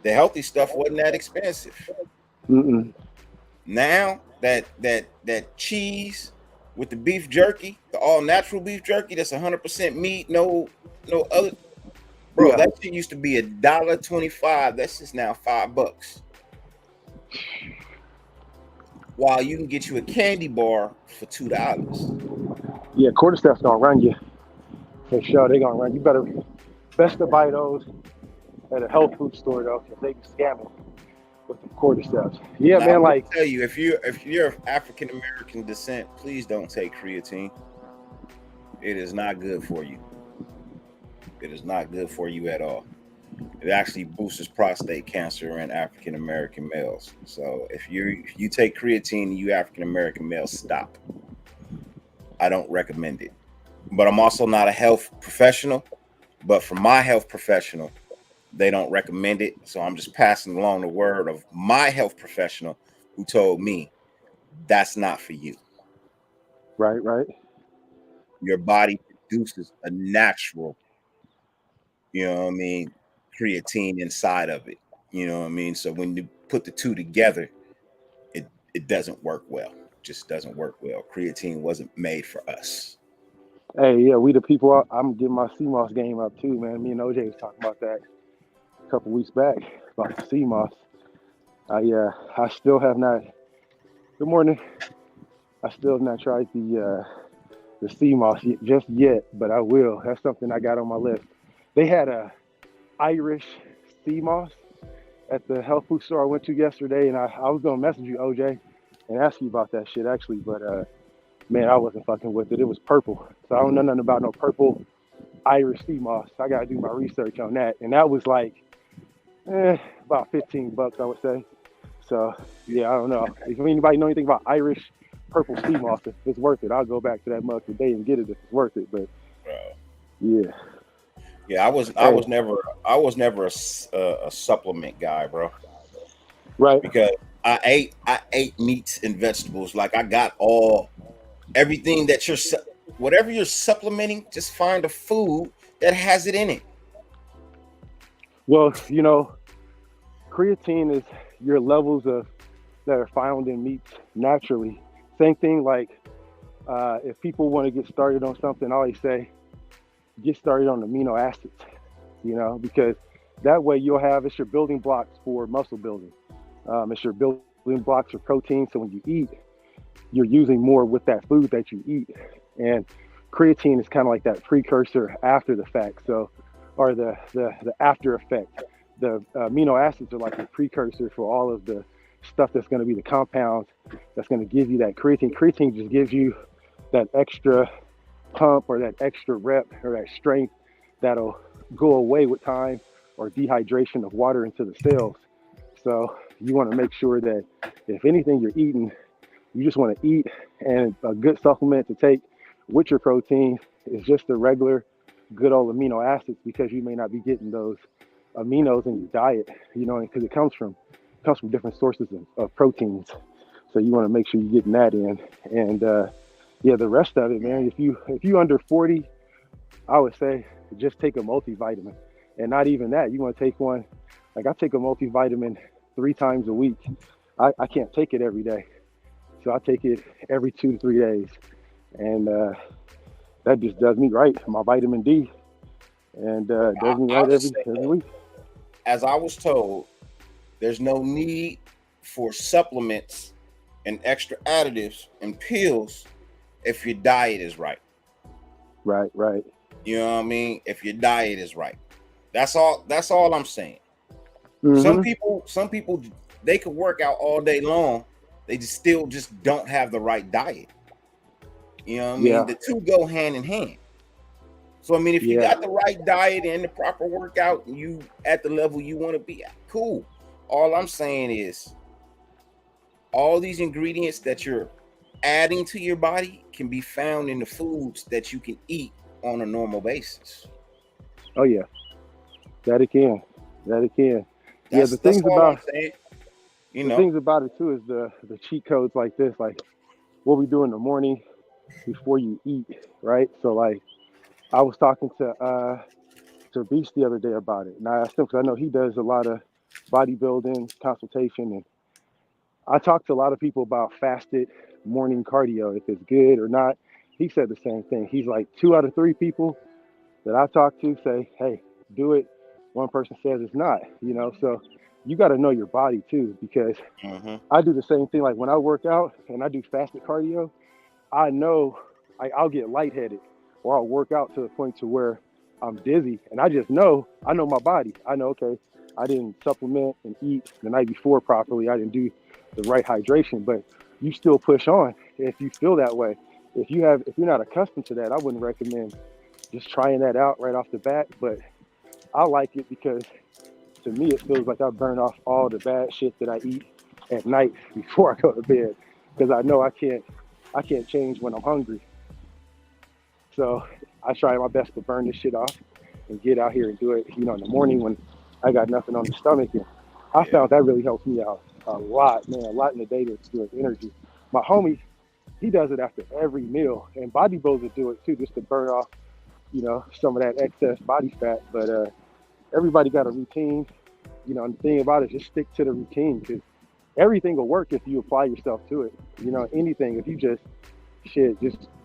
the healthy stuff wasn't that expensive. Mm-mm. Now that cheese with the beef jerky, the all natural beef jerky, that's 100% meat, no other. Bro, Yeah. that shit used to be $1.25. That's just now $5. While you can get you a candy bar for $2. Yeah, cordyceps gonna run you. For sure, they gonna run you. Better best to buy those at a health food store though, because they be scamming with the cordyceps. Yeah, Now, man. I'm gonna Like, tell you, if you're of African American descent, please don't take creatine. It is not good for you. It is not good for you at all. It actually boosts prostate cancer in African American males. So if you take creatine, you African American males, stop. I don't recommend it. But I'm also not a health professional. But for my health professional, they don't recommend it. So I'm just passing along the word of my health professional who told me that's not for you. right. Your body produces a natural, you know what I mean, creatine inside of it. You know what I mean? So when you put the two together, it doesn't work well. It just doesn't work well. Creatine wasn't made for us. Hey, yeah, we the people. I'm getting my CMOS game up too, man. Me and OJ was talking about that a couple weeks back about the CMOS. I still have not. Good morning. I still have not tried the CMOS just yet, but I will. That's something I got on my list. They had a Irish CMOS at the health food store I went to yesterday, and I was gonna message you, OJ, and ask you about that shit actually, but man, I wasn't fucking with it. It was purple, so I don't know nothing about no purple Irish CMOS. I gotta do my research on that, and that was like about $15, I would say. So yeah, I don't know. If anybody know anything about Irish purple CMOS, if it's worth it, I'll go back to that mug today and get it if it's worth it. But yeah, I was never a supplement guy, bro. Right. Because I ate meats and vegetables. Like I got everything that whatever you're supplementing, just find a food that has it in it. Well, creatine is your levels that are found in meats naturally. Same thing like if people want to get started on something, I always say get started on amino acids, because that way it's your building blocks for muscle building. It's your building blocks for protein. So when you eat, you're using more with that food that you eat. And creatine is kind of like that precursor after the fact. So, or the after effect. The amino acids are like the precursor for all of the stuff that's going to be the compounds that's going to give you that creatine. Creatine just gives you that extra pump or that extra rep or that strength that'll go away with time or dehydration of water into the cells. So you want to make sure that if anything you're eating, you just want to eat, and a good supplement to take with your protein is just the regular good old amino acids, because you may not be getting those aminos in your diet, because it comes from different sources of proteins. So you want to make sure you're getting that in. And the rest of it, man, if you under 40, I would say just take a multivitamin, and not even that. You want to take one, like I take a multivitamin 3 times a week. I can't take it every day, so I take it every 2 to 3 days, and that just does me right. My vitamin D, and does me right I'll just say every that, week. as I was told, there's no need for supplements and extra additives and pills if your diet is right. Right, right. You know what I mean? If your diet is right. That's all. That's all I'm saying. Hmm. Some people, they could work out all day long. They just still just don't have the right diet. You know what I mean? Yeah, The two go hand in hand. So I mean, if you yeah. got the right diet and the proper workout, and you at the level you want to be at, cool. All I'm saying is all these ingredients that you're adding to your body can be found in the foods that you can eat on a normal basis. Oh yeah, that it can, that it can. Yeah, That's all I'm saying. You the know. things about it too is the cheat codes like this, like what we do in the morning before you eat, right? So like I was talking to Beast the other day about it, and I asked him because I know he does a lot of bodybuilding consultation, and I talked to a lot of people about fasted morning cardio, if it's good or not. He said the same thing. He's like 2 out of 3 people that I talk to say, hey, do it. One person says it's not, so you got to know your body too, because Mm-hmm. I do the same thing. Like when I work out and I do fasted cardio, I know I'll get lightheaded or I'll work out to the point to where I'm dizzy. And I know my body. I know, okay, I didn't supplement and eat the night before properly. I didn't do the right hydration, but you still push on if you feel that way. If you're not accustomed to that, I wouldn't recommend just trying that out right off the bat. But I like it because to me, it feels like I burn off all the bad shit that I eat at night before I go to bed, because I know I can't change when I'm hungry. So I try my best to burn this shit off and get out here and do it, in the morning when I got nothing on the stomach. And I Yeah. found that really helps me out a lot, man, a lot in the day to do with energy. My homie, he does it after every meal, and bodybuilders do it too, just to burn off, some of that excess body fat. But everybody got a routine, and the thing about it is just stick to the routine, because everything will work if you apply yourself to it. Anything, if you just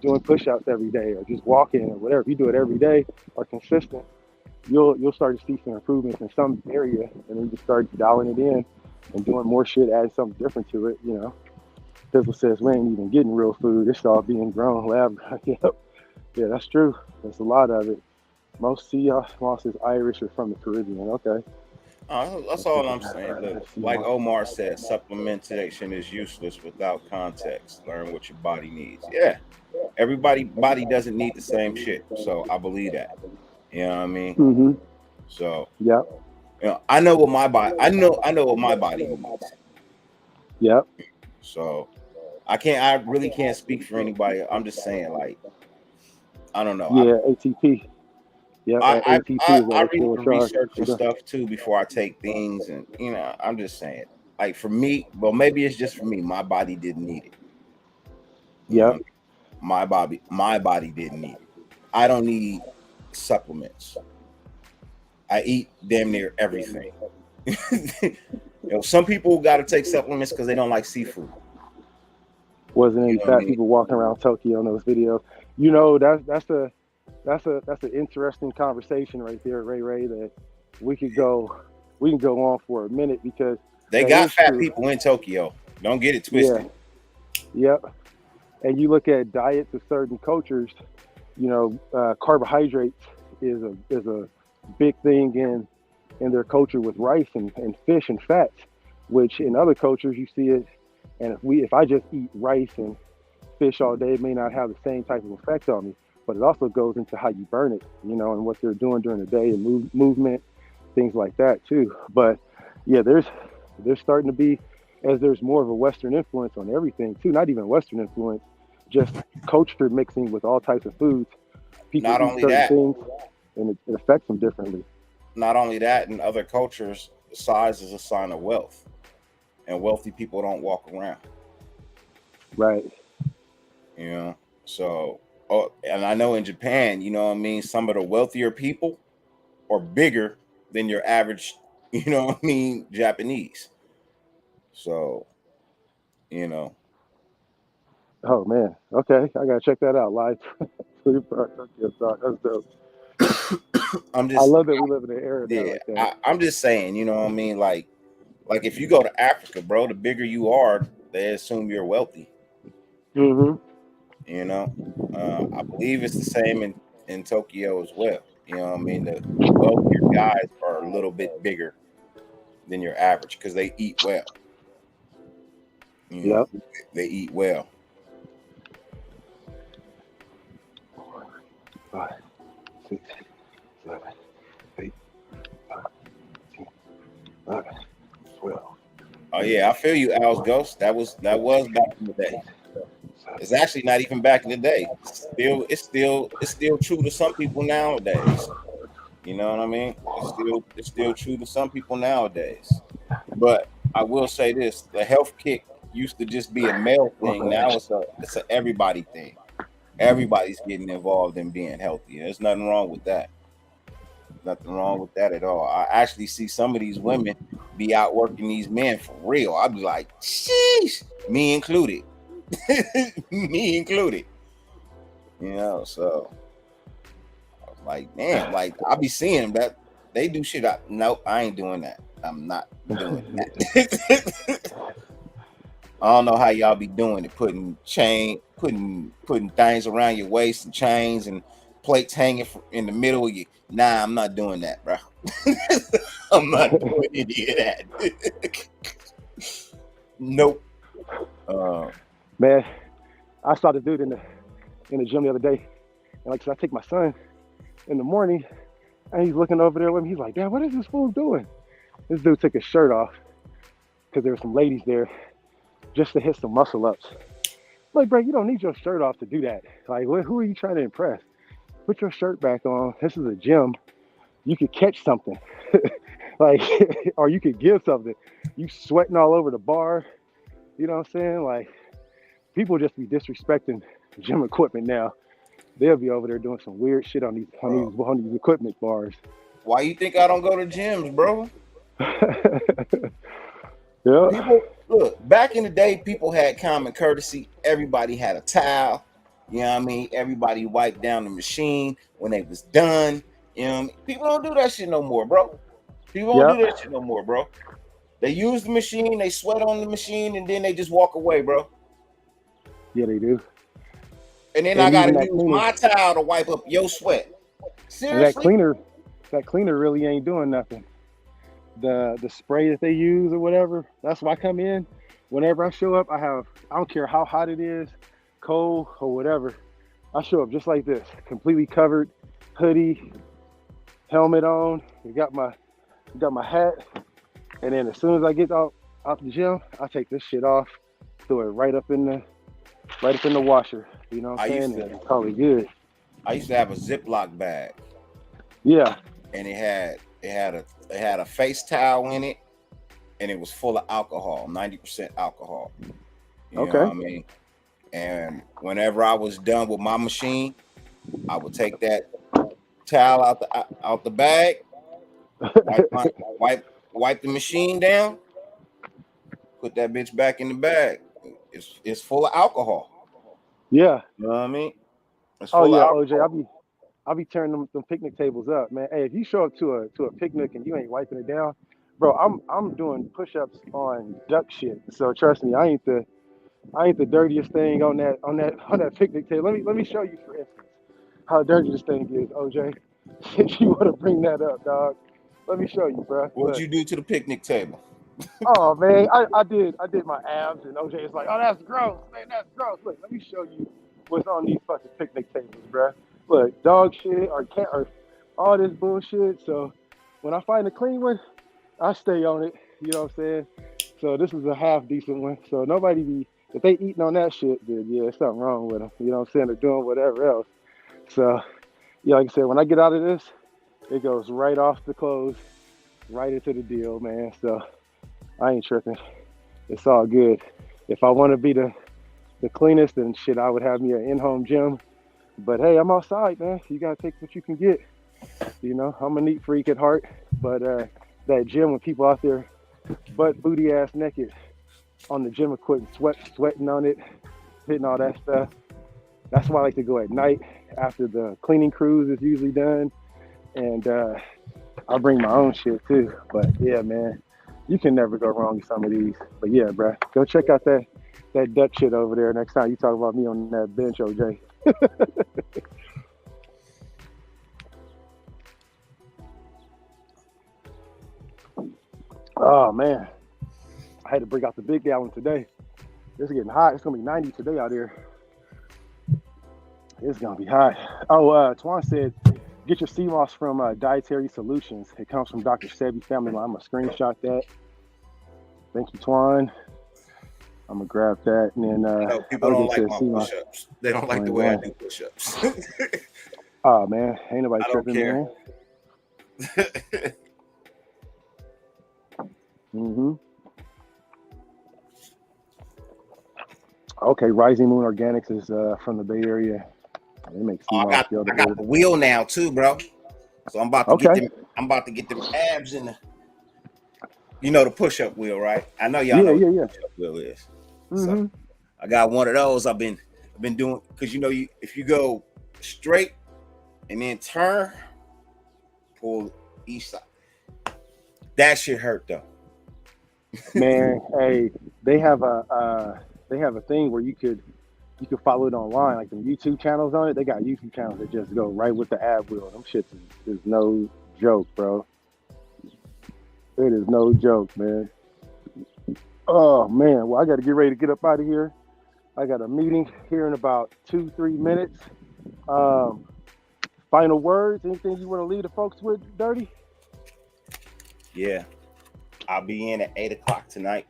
doing push-ups every day or just walking or whatever, if you do it every day or consistent, you'll start to see some improvements in some area, and then you start dialing it in and doing more shit, adding something different to it. Fizzle says we ain't even getting real food, it's all being grown lab. Yep. Yeah, that's true. That's a lot of it. Most sea moss is Irish or from the Caribbean. Okay. That's Let's look all at I'm saying. Look, that. Sea like moss. Omar said, supplementation is useless without context. Learn what your body needs. Yeah, everybody body doesn't need the same shit. So I believe that. You know what I mean? Mm-hmm. So Yep. I know what my body. I know what my body needs. Yep. So I can't. I really can't speak for anybody. I'm just saying, like, I don't know. Yeah. ATP. Yep. ATP is I that read extra the charge. research and stuff too before I take things, and I'm just saying, like for me, well, maybe it's just for me. My body didn't need it. You Yep. know, my body didn't need it. I don't need supplements. I eat damn near everything. Some people got to take supplements because they don't like seafood. Wasn't You any know what I fat mean? people walking around Tokyo in those videos. That's an interesting conversation right there, Ray Ray. That we could go we can go on for a minute, because They that got is fat true. people in Tokyo. Don't get it Yeah. twisted. Yep. And you look at diets of certain cultures, carbohydrates is a big thing in their culture with rice and fish and fats, which in other cultures you see it. And if I just eat rice and fish all day, it may not have the same type of effect on me. But it also goes into how you burn it, and what they're doing during the day, and movement, things like that too. But yeah, there's starting to be, as there's more of a Western influence on everything too. Not even Western influence, just culture mixing with all types of foods. People Not eat only certain that, things, and it affects them differently. in other cultures, size is a sign of wealth, and wealthy people don't walk around. Right. So Oh, and I know in Japan, you know what I mean, some of the wealthier people are bigger than your average, you know what I mean, Japanese. So, you know, Oh man, okay, I gotta check that out live. Tokyo Talk. That's dope. I'm I just, love that we live in an era now yeah, like that. I'm just saying, you know what I mean, like if you go to Africa, bro, the bigger you are, they assume you're wealthy. Mm-hmm. You know, I believe it's the same in Tokyo as well. You know, what I mean, the wealthier guys are a little bit bigger than your average because they eat well. You know, Yep. they eat well. 5, 6, 7, 8, 9, 10, 11, 12, Oh 13, yeah, I feel you, Al's 14, Ghost. That was 15, back in the day. 16, 17. It's actually not even back in the day. It's still true to some people nowadays. You know what I mean? It's still true to some people nowadays. But I will say this: the health kick used to just be a male thing. Now it's a everybody thing. Everybody's getting involved in being healthy. There's nothing wrong with that. Nothing wrong with that at all. I actually see some of these women be out working these men for real. I'd be like, sheesh, me included. Me included. You know, so like, damn, like I be seeing that they do shit. Nope, I ain't doing that. I'm not doing that. I don't know how y'all be doing it, putting things around your waist and chains and plates hanging in the middle of you. Nah, I'm not doing that, bro. I'm not doing any of that. Nope. Man, I saw the dude in the gym the other day, and like I take my son in the morning, and he's looking over there with me. He's like, "Dad, what is this fool doing?" This dude took his shirt off because there were some ladies there just to hit some muscle ups. Like, bro, you don't need your shirt off to do that. Like, who are you trying to impress? Put your shirt back on. This is a gym. You could catch something, like, or you could give something. You sweating all over the bar. You know what I'm saying? Like, people just be disrespecting gym equipment now. They'll be over there doing some weird shit on these equipment bars. Why you think I don't go to gyms, bro? Yeah. People look, back in the day, people had common courtesy. Everybody had a towel. You know what I mean? Everybody wiped down the machine when they was done. You know what I mean? People don't do that shit no more, bro. People don't Yeah. do that shit no more, bro. They use the machine, they sweat on the machine, and then they just walk away, bro. Yeah, they do. And then I And gotta even that use cleaner, my towel to wipe up your sweat. and that Seriously? cleaner really ain't doing nothing. The spray that they use or whatever, that's why I come in. Whenever I show up, I don't care how hot it is, cold or whatever. I show up just like this, completely covered, hoodie, helmet on. Got my hat, and then as soon as I get out the gym, I take this shit off, throw it right up in the washer. You know what I'm saying? And it's probably good. I used to have a Ziploc bag, Yeah. and it had a face towel in it, and it was full of alcohol, 90% alcohol. You know what I mean? And whenever I was done with my machine, I would take that towel out the bag, wipe the machine down, put that bitch back in the bag. It's full of alcohol. Yeah. You know what I mean? It's Oh full of yeah, OJ. alcohol. I'll be turning them picnic tables up, man. Hey, if you show up to a picnic and you ain't wiping it down, bro, I'm doing push-ups on duck shit. So trust me, I ain't the dirtiest thing on that picnic table. Let me show you, for instance, how dirty this thing is, OJ. If you want to bring that up, dog, let me show you, bro. What'd Look. you do to the picnic table? Oh man, I did my abs, and OJ is like, oh, that's gross, man, that's gross. Look, let me show you what's on these fucking picnic tables, bro. Look, dog shit or cat or all this bullshit. So when I find a clean one, I stay on it. You know what I'm saying? So this is a half decent one. So if they eating on that shit, then yeah, there's something wrong with them. You know what I'm saying? They're doing whatever else. So yeah, like I said, when I get out of this, it goes right off the clothes, right into the deal, man. So I ain't tripping. It's all good. If I want to be the cleanest, then shit, I would have me an in-home gym But hey, I'm outside, man. You gotta take what you can get. You know, I'm a neat freak at heart, but that gym when people out there butt booty ass naked on the gym equipment, sweating on it, hitting all that stuff. That's why I like to go at night after the cleaning cruise is usually done, and I'll bring my own shit too. But yeah, man, you can never go wrong with some of these. But yeah, bro, go check out that Dutch shit over there next time you talk about me on that bench, OJ. Oh man, I had to bring out the big gallon today. It's getting hot. It's gonna be 90 today out here. It's gonna be hot. Oh, Twan said, get your sea moss from Dietary Solutions. It comes from Dr. Sebi Family Line. I'm gonna screenshot that. Thank you, Twan. I'm gonna grab that and then. No, people don't like my push-ups. They don't like the way I do push-ups. Oh man, ain't nobody tripping, man. Mm-hmm. Okay, Rising Moon Organics is from the Bay Area. They make I got the wheel now too, bro. So I'm about to get them. I'm about to get them abs in the. You know the push-up wheel, right? I know y'all know what the push-up wheel is. Mm-hmm. So I got one of those. I've been doing because if you go straight and then turn, pull each side. That shit hurt though. Man, hey, they have a thing where you could follow it online, like the YouTube channels on it. They got YouTube channels that just go right with the ab wheel. Them shits is no joke, bro. It is no joke, man. Oh man, well I got to get ready to get up out of here. I got a meeting here in about 2-3 minutes. Final words? Anything you want to leave the folks with, Dirty? Yeah, I'll be in at 8:00 tonight.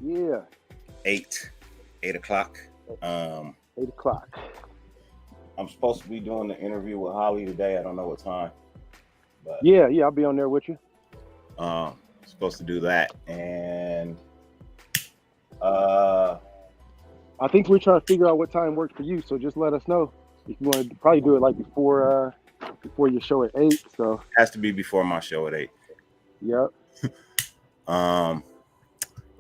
Yeah. 8 o'clock. 8 o'clock. I'm supposed to be doing the interview with Holly today. I don't know what time. But yeah, I'll be on there with you. Supposed to do that, and I think we're trying to figure out what time works for you. So just let us know if you want to probably do it like before your show at 8. So it has to be before my show at 8. Yep.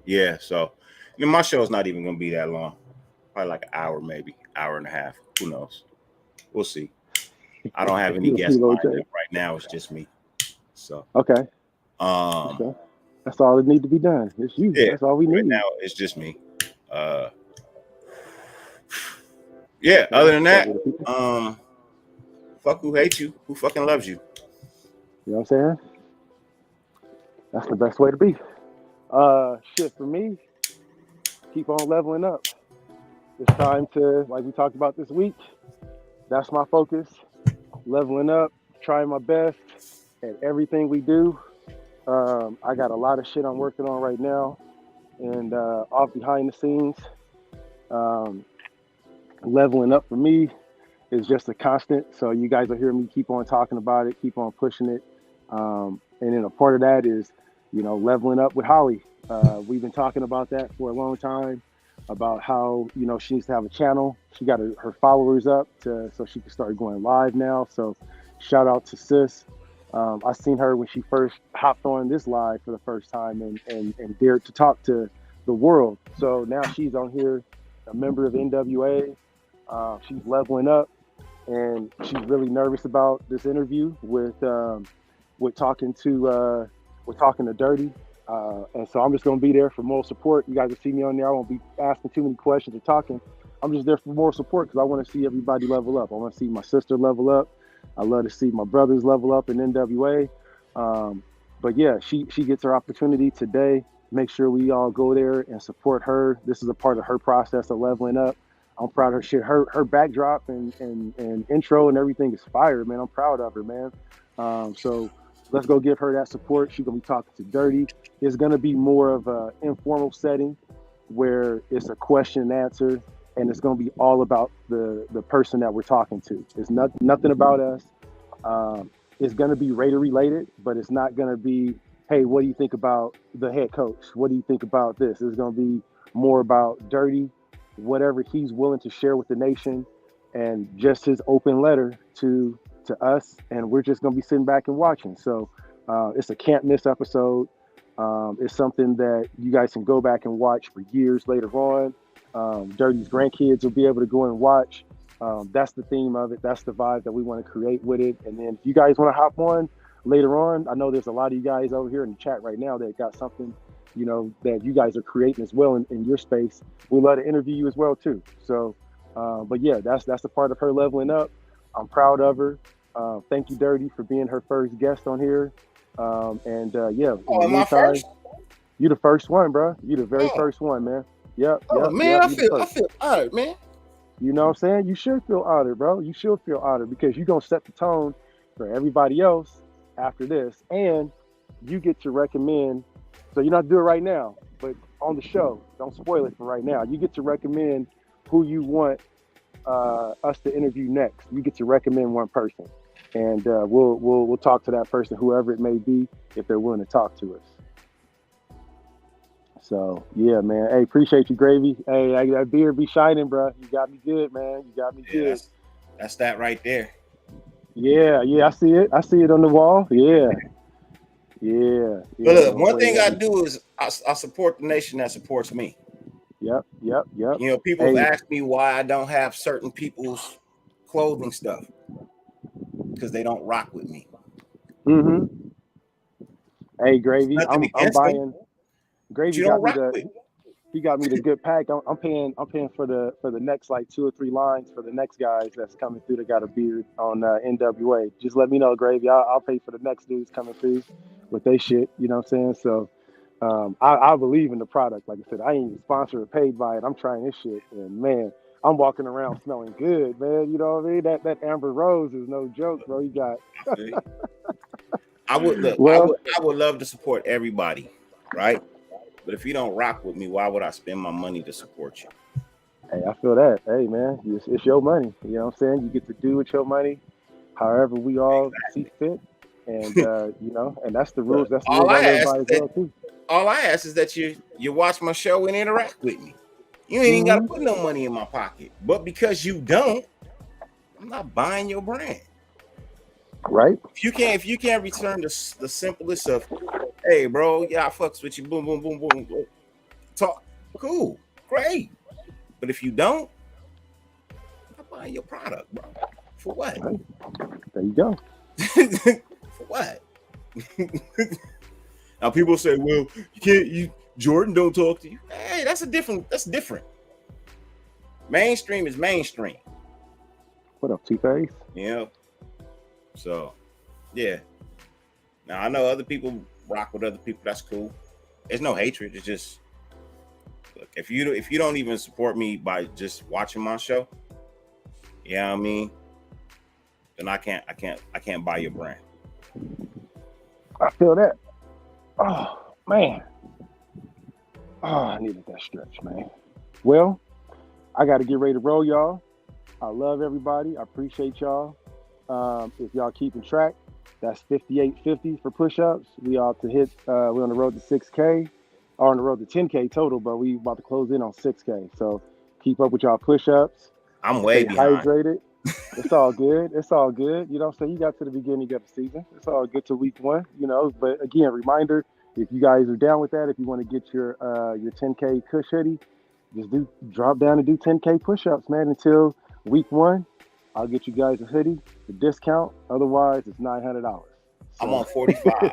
Yeah. So my show's not even gonna be that long. Probably like an hour, maybe hour and a half. Who knows? We'll see. I don't have any guests lined up right now. It's just me. So okay. That's all that needs to be done. It's you. Yeah, that's all we need. Right now it's just me. Yeah. Other than that, fuck who hates you. Who fucking loves you? You know what I'm saying? That's the best way to be. Shit for me. Keep on leveling up. It's time to, like we talked about this week. That's my focus. Leveling up, trying my best at everything we do. I got a lot of shit I'm working on right now, and off behind the scenes. Leveling up for me is just a constant. So you guys will hear me keep on talking about it, keep on pushing it. And then a part of that is, leveling up with Holly. We've been talking about that for a long time, about how, she needs to have a channel. She got her followers up so she can start going live now. So shout out to sis. I seen her when she first hopped on this live for the first time and dared to talk to the world. So now she's on here, a member of NWA. She's leveling up, and she's really nervous about this interview with talking to Dirty. And so I'm just going to be there for moral support. You guys will see me on there. I won't be asking too many questions or talking. I'm just there for moral support because I want to see everybody level up. I want to see my sister level up. I love to see my brothers level up in NWA. But yeah, she gets her opportunity today. Make sure we all go there and support her. This is a part of her process of leveling up. I'm proud of her shit. Her backdrop and intro and everything is fire, man. I'm proud of her, man. So let's go give her that support. She's going to be talking to Dirty. It's going to be more of an informal setting where it's a question and answer, and it's going to be all about the person that we're talking to. It's nothing about us. It's going to be Raider related, but it's not going to be, hey, what do you think about the head coach? What do you think about this? It's going to be more about Dirty, whatever he's willing to share with the nation, and just his open letter to us, and we're just gonna be sitting back and watching. So it's a can't miss episode. It's something that you guys can go back and watch for years later on. Dirty's grandkids will be able to go and watch. That's the theme of it. That's the vibe that we want to create with it. And then if you guys want to hop on later on, I know there's a lot of you guys over here in the chat right now that got something, that you guys are creating as well in your space. We'd love to interview you as well too. So, but yeah, that's a part of her leveling up. I'm proud of her. Thank you, Dirty, for being her first guest on here. Yeah. Oh, am I first? You the first one, bro. You the very first one, man. Yep. Oh man, I feel honored, man. You know what I'm saying? You should feel honored, bro. You should feel honored because you're gonna set the tone for everybody else after this, and you get to recommend. So you're not doing it right now, but on the show, don't spoil it for right now. You get to recommend who you want us to interview next. You get to recommend one person, and we'll talk to that person, whoever it may be, if they're willing to talk to us. So yeah, man. Hey, appreciate you, Gravy. Hey, that beard be shining, bro. You got me good, man. You got me good. That's that right there. Yeah, I see it. I see it on the wall. Yeah. But look, one thing I do is I support the nation that supports me. Yep. People have asked me why I don't have certain people's clothing stuff because they don't rock with me. Mm-hmm. Hey, Gravy, I'm buying. Gravy got me he got me the good pack. I'm paying for the next like 2 or 3 lines for the next guys that's coming through that got a beard on NWA. Just let me know, Gravy. I'll pay for the next dudes coming through with they shit. You know what I'm saying? So I believe in the product. Like I said, I ain't even sponsored or paid by it. I'm trying this shit, and man, I'm walking around smelling good, man. You know what I mean? That Amber Rose is no joke, bro. You got. I would love to support everybody, right? But if you don't rock with me, why would I spend my money to support you? Hey, I feel that. Hey, man, it's your money. You know what I'm saying? You get to do with your money however we all see fit. And, and that's the rules. That's the rules all I ask is that you watch my show and interact with me. You ain't even got to put no money in my pocket. But because you don't, I'm not buying your brand. Right? If you can't return the simplest of, hey, bro, yeah, I fucks with you, boom, boom, boom, boom, talk, cool, great. But if you don't, I'm buying your product, bro. For what? Right. There you go. For what? Now people say, well, Jordan don't talk to you. Hey, that's different. Mainstream is mainstream. What up, Two-Face? Yeah. So, yeah. Now I know other people rock with other people. That's cool. There's no hatred. It's just, look, if you don't even support me by just watching my show, yeah, I mean, then I can't buy your brand. I feel that. Oh man. Oh, I needed that stretch, man. Well, I got to get ready to roll, y'all. I love everybody. I appreciate y'all. If y'all keeping track, that's 5850 for push-ups. We ought to hit. We're on the road to 6K, or on the road to 10K total, but we about to close in on 6K. So keep up with y'all push-ups. I'm way behind. Hydrated. It's all good. It's all good. You know what I'm saying? You got to the beginning of the season. It's all good to week 1. But again, reminder: if you guys are down with that, if you want to get your 10K Kush hoodie, just drop down and do 10K push-ups, man. Until week 1. I'll get you guys a hoodie, the discount. Otherwise, it's $900. So, I'm on 45.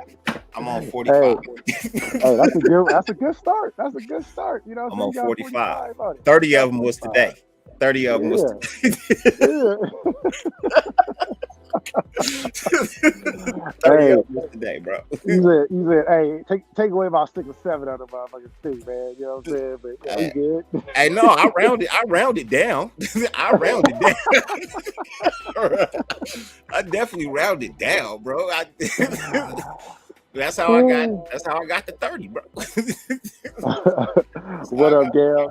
I'm on 45. Hey, that's a good start. That's a good start. You know, I'm on 45. 30 of them was today. 30 of them was today. Today, bro. You said, hey, take away about 6 or 7 out of the motherfucking thing, man. You know what I'm saying? But yeah, we good. Hey, no, I rounded down. I rounded down. I definitely rounded down, bro. That's how I got the 30, bro. What up, Gam?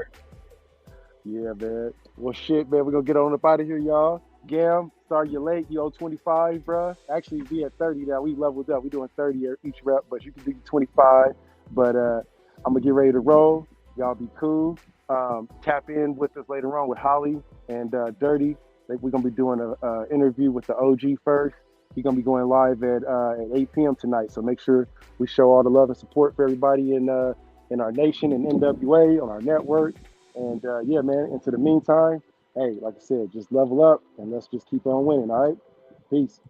Yeah, man. Well, shit, man. We're gonna get on up out of here, y'all. Gam, sorry you're late. You owe 25, bro. Actually, we at 30 now. We leveled up. We doing 30 each rep, but you can do 25. But I'm gonna get ready to roll. Y'all be cool. Tap in with us later on with Holly and Dirty think we're gonna be doing a interview with the OG first. He's gonna be going live at 8 p.m. tonight. So make sure we show all the love and support for everybody in our nation and NWA on our network. And yeah, man. Into the meantime, hey, like I said, just level up and let's just keep on winning. All right, peace.